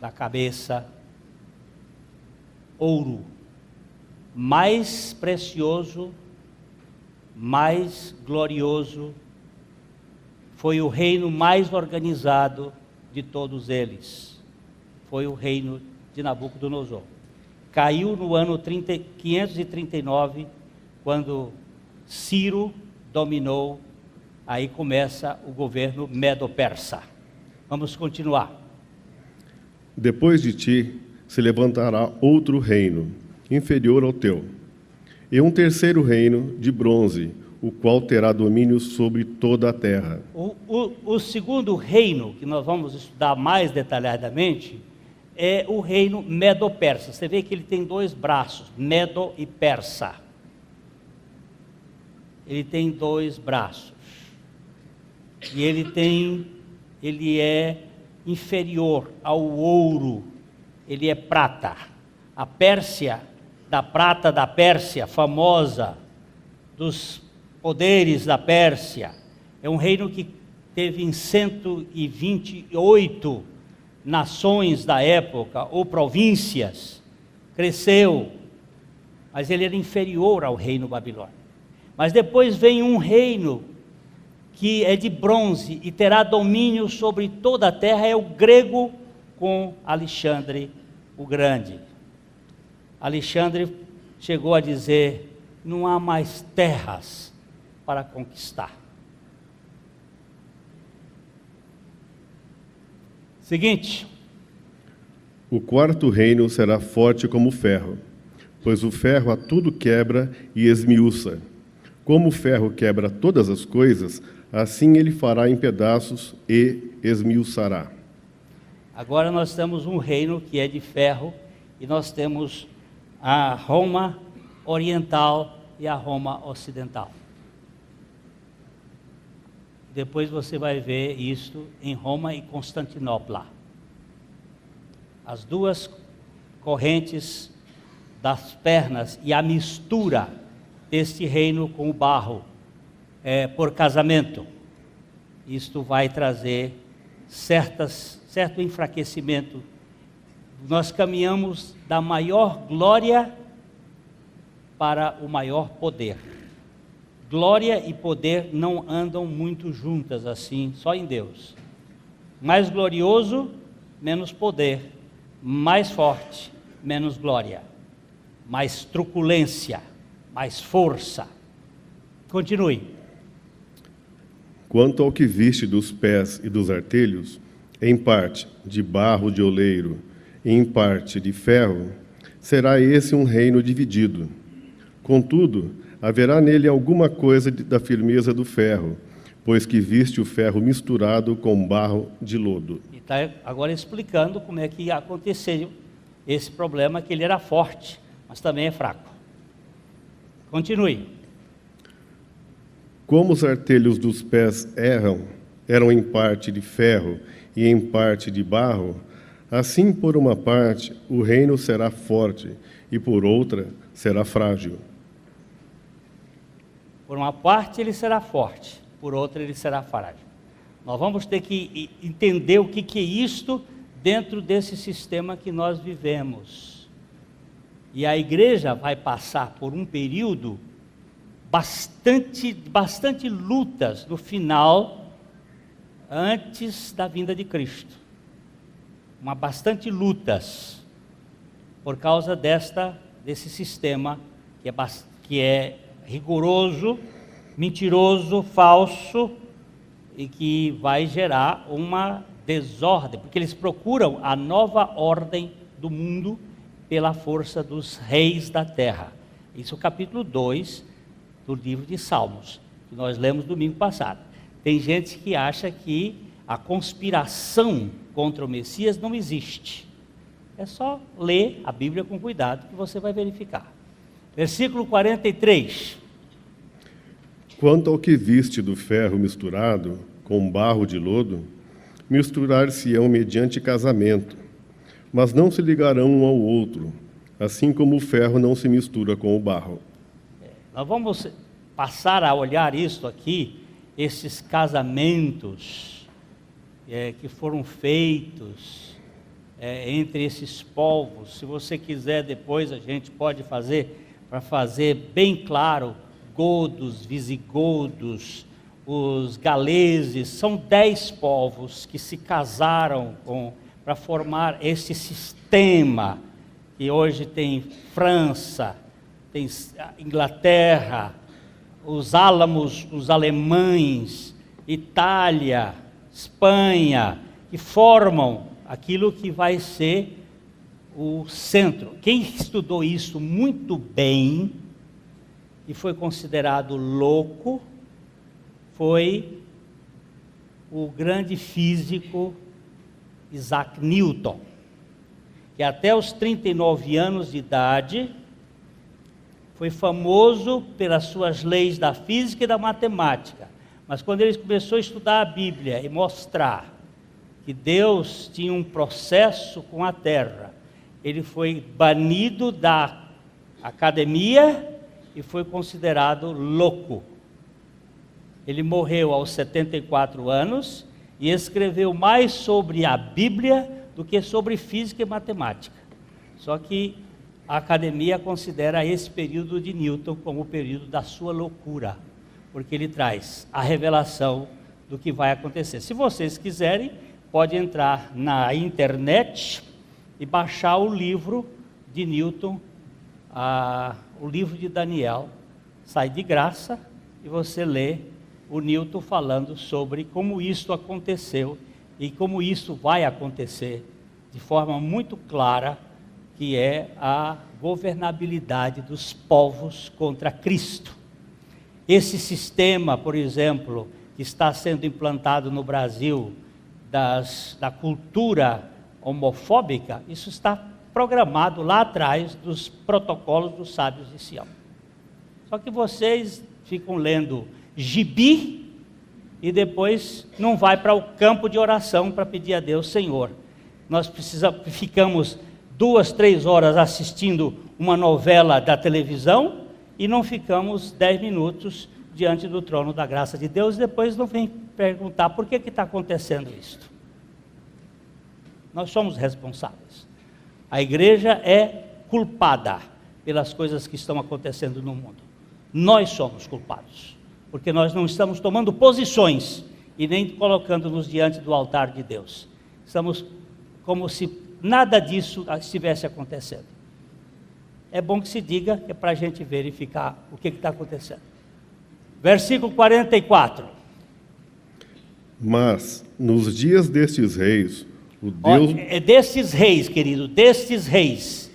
da cabeça ouro, mais precioso, mais glorioso, foi o reino mais organizado de todos eles. Foi o reino de Nabucodonosor. Caiu no ano 539, quando Ciro dominou. Aí começa o governo medo-persa. Vamos continuar. Depois de ti se levantará outro reino, inferior ao teu, e um terceiro reino de bronze, o qual terá domínio sobre toda a terra. O segundo reino, que nós vamos estudar mais detalhadamente, é o reino medo-persa. Você vê que ele tem dois braços, Medo e Persa. Ele tem dois braços. E ele é inferior ao ouro, ele é prata. A Pérsia, da prata da Pérsia, famosa, dos poderes da Pérsia, é um reino que teve em 128 nações da época, ou províncias, cresceu, mas ele era inferior ao reino babilônico. Mas depois vem um reino que é de bronze e terá domínio sobre toda a terra, é o grego com Alexandre o Grande. Alexandre chegou a dizer: não há mais terras para conquistar. Seguinte. O quarto reino será forte como o ferro, pois o ferro a tudo quebra e esmiuça. Como o ferro quebra todas as coisas, assim ele fará em pedaços e esmiuçará. Agora nós temos um reino que é de ferro, e nós temos a Roma oriental e a Roma ocidental. Depois você vai ver isto em Roma e Constantinopla. As duas correntes das pernas e a mistura deste reino com o barro por casamento. Isto vai trazer certo enfraquecimento. Nós caminhamos da maior glória para o maior poder. Glória e poder não andam muito juntas assim, só em Deus. Mais glorioso, menos poder. Mais forte, menos glória. Mais truculência, mais força. Continue. Quanto ao que viste dos pés e dos artelhos, em parte de barro de oleiro, e em parte de ferro, será esse um reino dividido. Contudo, haverá nele alguma coisa da firmeza do ferro, pois que viste o ferro misturado com barro de lodo. E está agora explicando como é que aconteceu esse problema, que ele era forte, mas também é fraco. Continue. Como os artelhos dos pés eram em parte de ferro e em parte de barro, assim por uma parte o reino será forte e por outra será frágil. Por uma parte ele será forte, por outra ele será frágil. Nós vamos ter que entender o que é isto dentro desse sistema que nós vivemos. E a igreja vai passar por um período bastante lutas no final, antes da vinda de Cristo. Bastante lutas por causa desse sistema que é rigoroso, mentiroso, falso, e que vai gerar uma desordem, porque eles procuram a nova ordem do mundo pela força dos reis da terra. Isso é o capítulo 2 do livro de Salmos, que nós lemos domingo passado. Tem gente que acha que a conspiração contra o Messias não existe. É só ler a Bíblia com cuidado que você vai verificar. Versículo 43. Quanto ao que viste do ferro misturado com barro de lodo, misturar-se-ão mediante casamento, mas não se ligarão um ao outro, assim como o ferro não se mistura com o barro. Nós vamos passar a olhar isso aqui, esses casamentos que foram feitos entre esses povos. Se você quiser depois a gente pode fazer, para fazer bem claro, godos, visigodos, os galeses, são 10 povos que se casaram para formar esse sistema, que hoje tem França, tem Inglaterra, os álamos, os alemães, Itália, Espanha, que formam aquilo que vai ser o centro. Quem estudou isso muito bem e foi considerado louco foi o grande físico Isaac Newton, que até os 39 anos de idade foi famoso pelas suas leis da física e da matemática, mas quando ele começou a estudar a Bíblia e mostrar que Deus tinha um processo com a terra, ele foi banido da academia e foi considerado louco. Ele morreu aos 74 anos e escreveu mais sobre a Bíblia do que sobre física e matemática. Só que a academia considera esse período de Newton como o período da sua loucura, porque ele traz a revelação do que vai acontecer. Se vocês quiserem, pode entrar na internet e baixar o livro de Newton, o livro de Daniel. Sai de graça e você lê o Newton falando sobre como isso aconteceu e como isso vai acontecer de forma muito clara, que é a governabilidade dos povos contra Cristo. Esse sistema, por exemplo, que está sendo implantado no Brasil, da cultura homofóbica, isso está programado lá atrás dos protocolos dos sábios de Sião. Só que vocês ficam lendo gibi e depois não vai para o campo de oração para pedir a Deus: Senhor, nós ficamos 2, 3 horas assistindo uma novela da televisão e não ficamos 10 minutos diante do trono da graça de Deus, e depois não vem perguntar por que está acontecendo isso. Nós somos responsáveis. A igreja é culpada pelas coisas que estão acontecendo no mundo. Nós somos culpados, porque nós não estamos tomando posições e nem colocando-nos diante do altar de Deus. Estamos como se nada disso estivesse acontecendo. É bom que se diga, que é para a gente verificar o que está acontecendo. Versículo 44. Mas, nos dias destes reis, o Deus... É destes reis, querido, destes reis,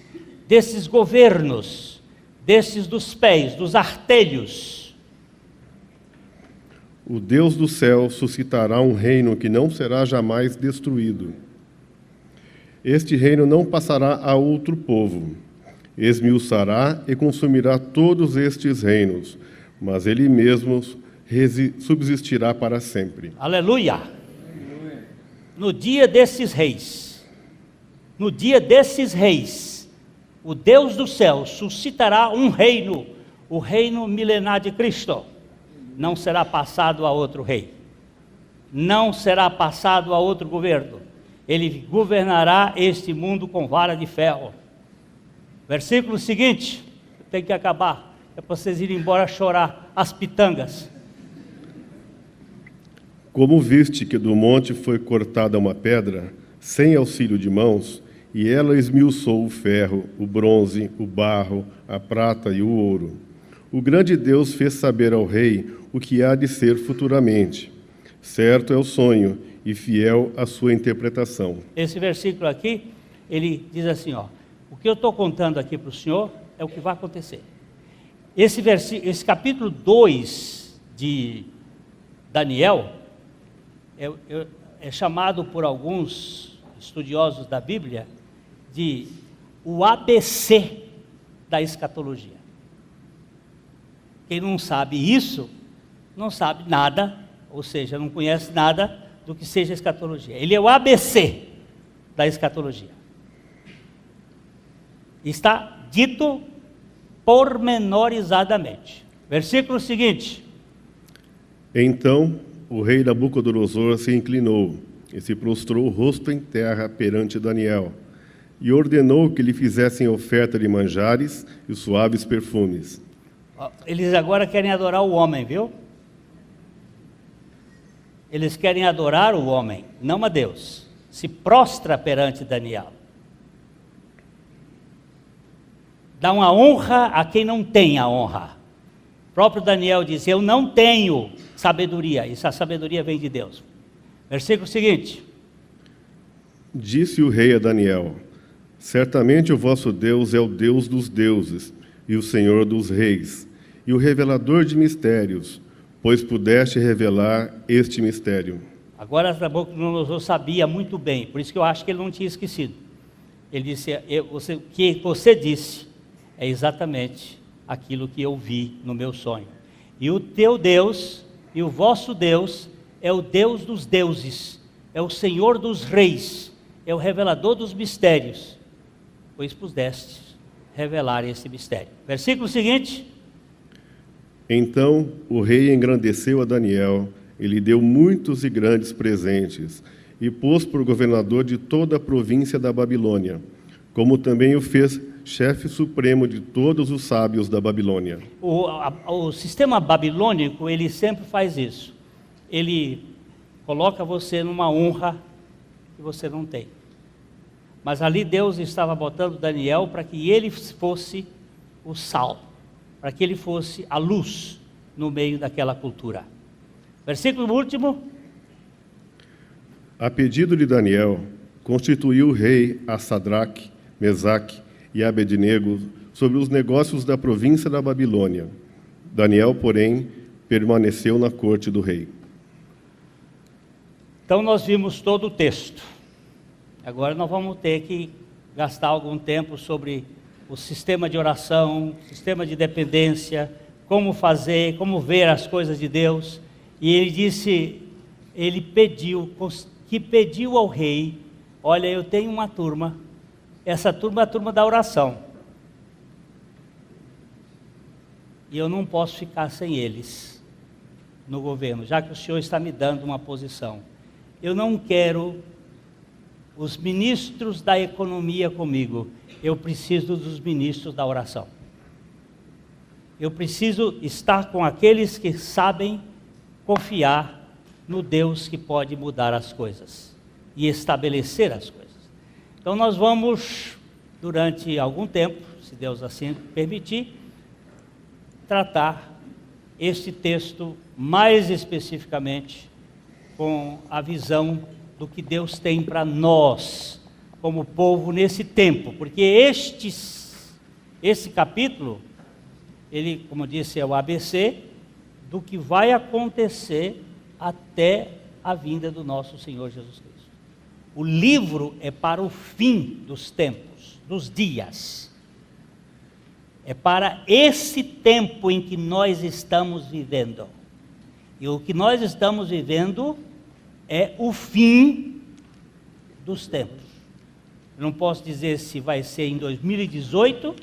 desses governos, desses dos pés, dos artelhos. O Deus do céu suscitará um reino que não será jamais destruído. Este reino não passará a outro povo. Esmiuçará e consumirá todos estes reinos, mas ele mesmo subsistirá para sempre. Aleluia! No dia desses reis, o Deus do céu suscitará um reino, o reino milenar de Cristo. Não será passado a outro rei, não será passado a outro governo. Ele governará este mundo com vara de ferro. Versículo seguinte, tem que acabar, é para vocês irem embora chorar as pitangas. Como viste que do monte foi cortada uma pedra, sem auxílio de mãos, e ela esmiuçou o ferro, o bronze, o barro, a prata e o ouro. O grande Deus fez saber ao rei o que há de ser futuramente. Certo é o sonho e fiel a sua interpretação. Esse versículo aqui, ele diz assim, ó, o que eu estou contando aqui para o senhor é o que vai acontecer. Esse capítulo 2 de Daniel é chamado por alguns estudiosos da Bíblia de o ABC da escatologia. Quem não sabe isso, não sabe nada, ou seja, não conhece nada do que seja escatologia. Ele é o ABC da escatologia. Está dito pormenorizadamente. Versículo seguinte. Então o rei Nabucodonosor se inclinou e se prostrou o rosto em terra perante Daniel, e ordenou que lhe fizessem oferta de manjares e suaves perfumes. Eles agora querem adorar o homem, viu? Eles querem adorar o homem, não a Deus. Se prostra perante Daniel. Dá uma honra a quem não tem a honra. O próprio Daniel diz, eu não tenho sabedoria, e essa sabedoria vem de Deus. Versículo seguinte. Disse o rei a Daniel, certamente o vosso Deus é o Deus dos deuses, e o Senhor dos reis, e o revelador de mistérios, pois pudeste revelar este mistério. Agora Nabucodonosor sabia muito bem, por isso que eu acho que ele não tinha esquecido. Ele disse, o que você disse é exatamente aquilo que eu vi no meu sonho. E o teu Deus, e o vosso Deus, é o Deus dos deuses, é o Senhor dos reis, é o revelador dos mistérios, pois pudeste revelar esse mistério. Versículo seguinte. Então o rei engrandeceu a Daniel, e lhe deu muitos e grandes presentes, e pôs por governador de toda a província da Babilônia, como também o fez chefe supremo de todos os sábios da Babilônia. O sistema babilônico, ele sempre faz isso. Ele coloca você numa honra que você não tem. Mas ali Deus estava botando Daniel para que ele fosse o sal, para que ele fosse a luz no meio daquela cultura. Versículo último. A pedido de Daniel, constituiu o rei a Sadraque, Mesaque e Abednego sobre os negócios da província da Babilônia. Daniel, porém, permaneceu na corte do rei. Então nós vimos todo o texto. Agora nós vamos ter que gastar algum tempo sobre o sistema de oração, sistema de dependência, como fazer, como ver as coisas de Deus. E ele disse, ele pediu ao rei, olha, eu tenho uma turma, essa turma é a turma da oração. E eu não posso ficar sem eles no governo, já que o Senhor está me dando uma posição. Eu não quero os ministros da economia comigo, eu preciso dos ministros da oração. Eu preciso estar com aqueles que sabem confiar no Deus que pode mudar as coisas e estabelecer as coisas. Então nós vamos, durante algum tempo, se Deus assim permitir, tratar este texto mais especificamente com a visão do que Deus tem para nós, como povo nesse tempo, porque esse capítulo, ele, como disse, é o ABC do que vai acontecer até a vinda do nosso Senhor Jesus Cristo. O livro é para o fim dos tempos, dos dias. É para esse tempo em que nós estamos vivendo. E o que nós estamos vivendo é o fim dos tempos. Eu não posso dizer se vai ser em 2018,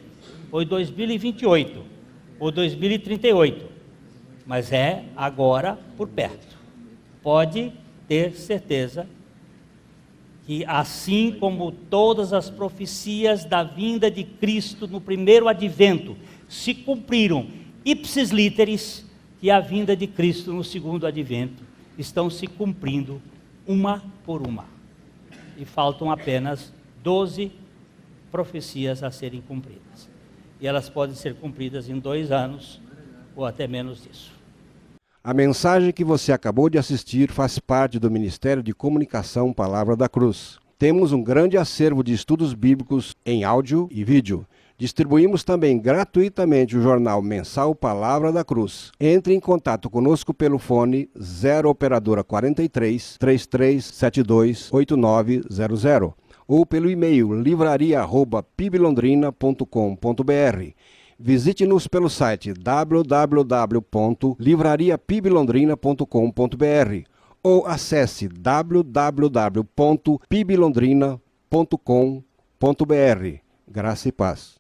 ou em 2028, ou 2038, mas é agora por perto. Pode ter certeza que assim como todas as profecias da vinda de Cristo no primeiro advento se cumpriram ipsis literis, que a vinda de Cristo no segundo advento estão se cumprindo uma por uma. E faltam apenas 12 profecias a serem cumpridas. E elas podem ser cumpridas em 2 anos, ou até menos disso. A mensagem que você acabou de assistir faz parte do Ministério de Comunicação Palavra da Cruz. Temos um grande acervo de estudos bíblicos em áudio e vídeo. Distribuímos também gratuitamente o jornal mensal Palavra da Cruz. Entre em contato conosco pelo fone 0 operadora 43 3372 8900 ou pelo e-mail livraria@piblondrina.com.br. Visite-nos pelo site www.livrariapiblondrina.com.br ou acesse www.piblondrina.com.br. Graça e paz.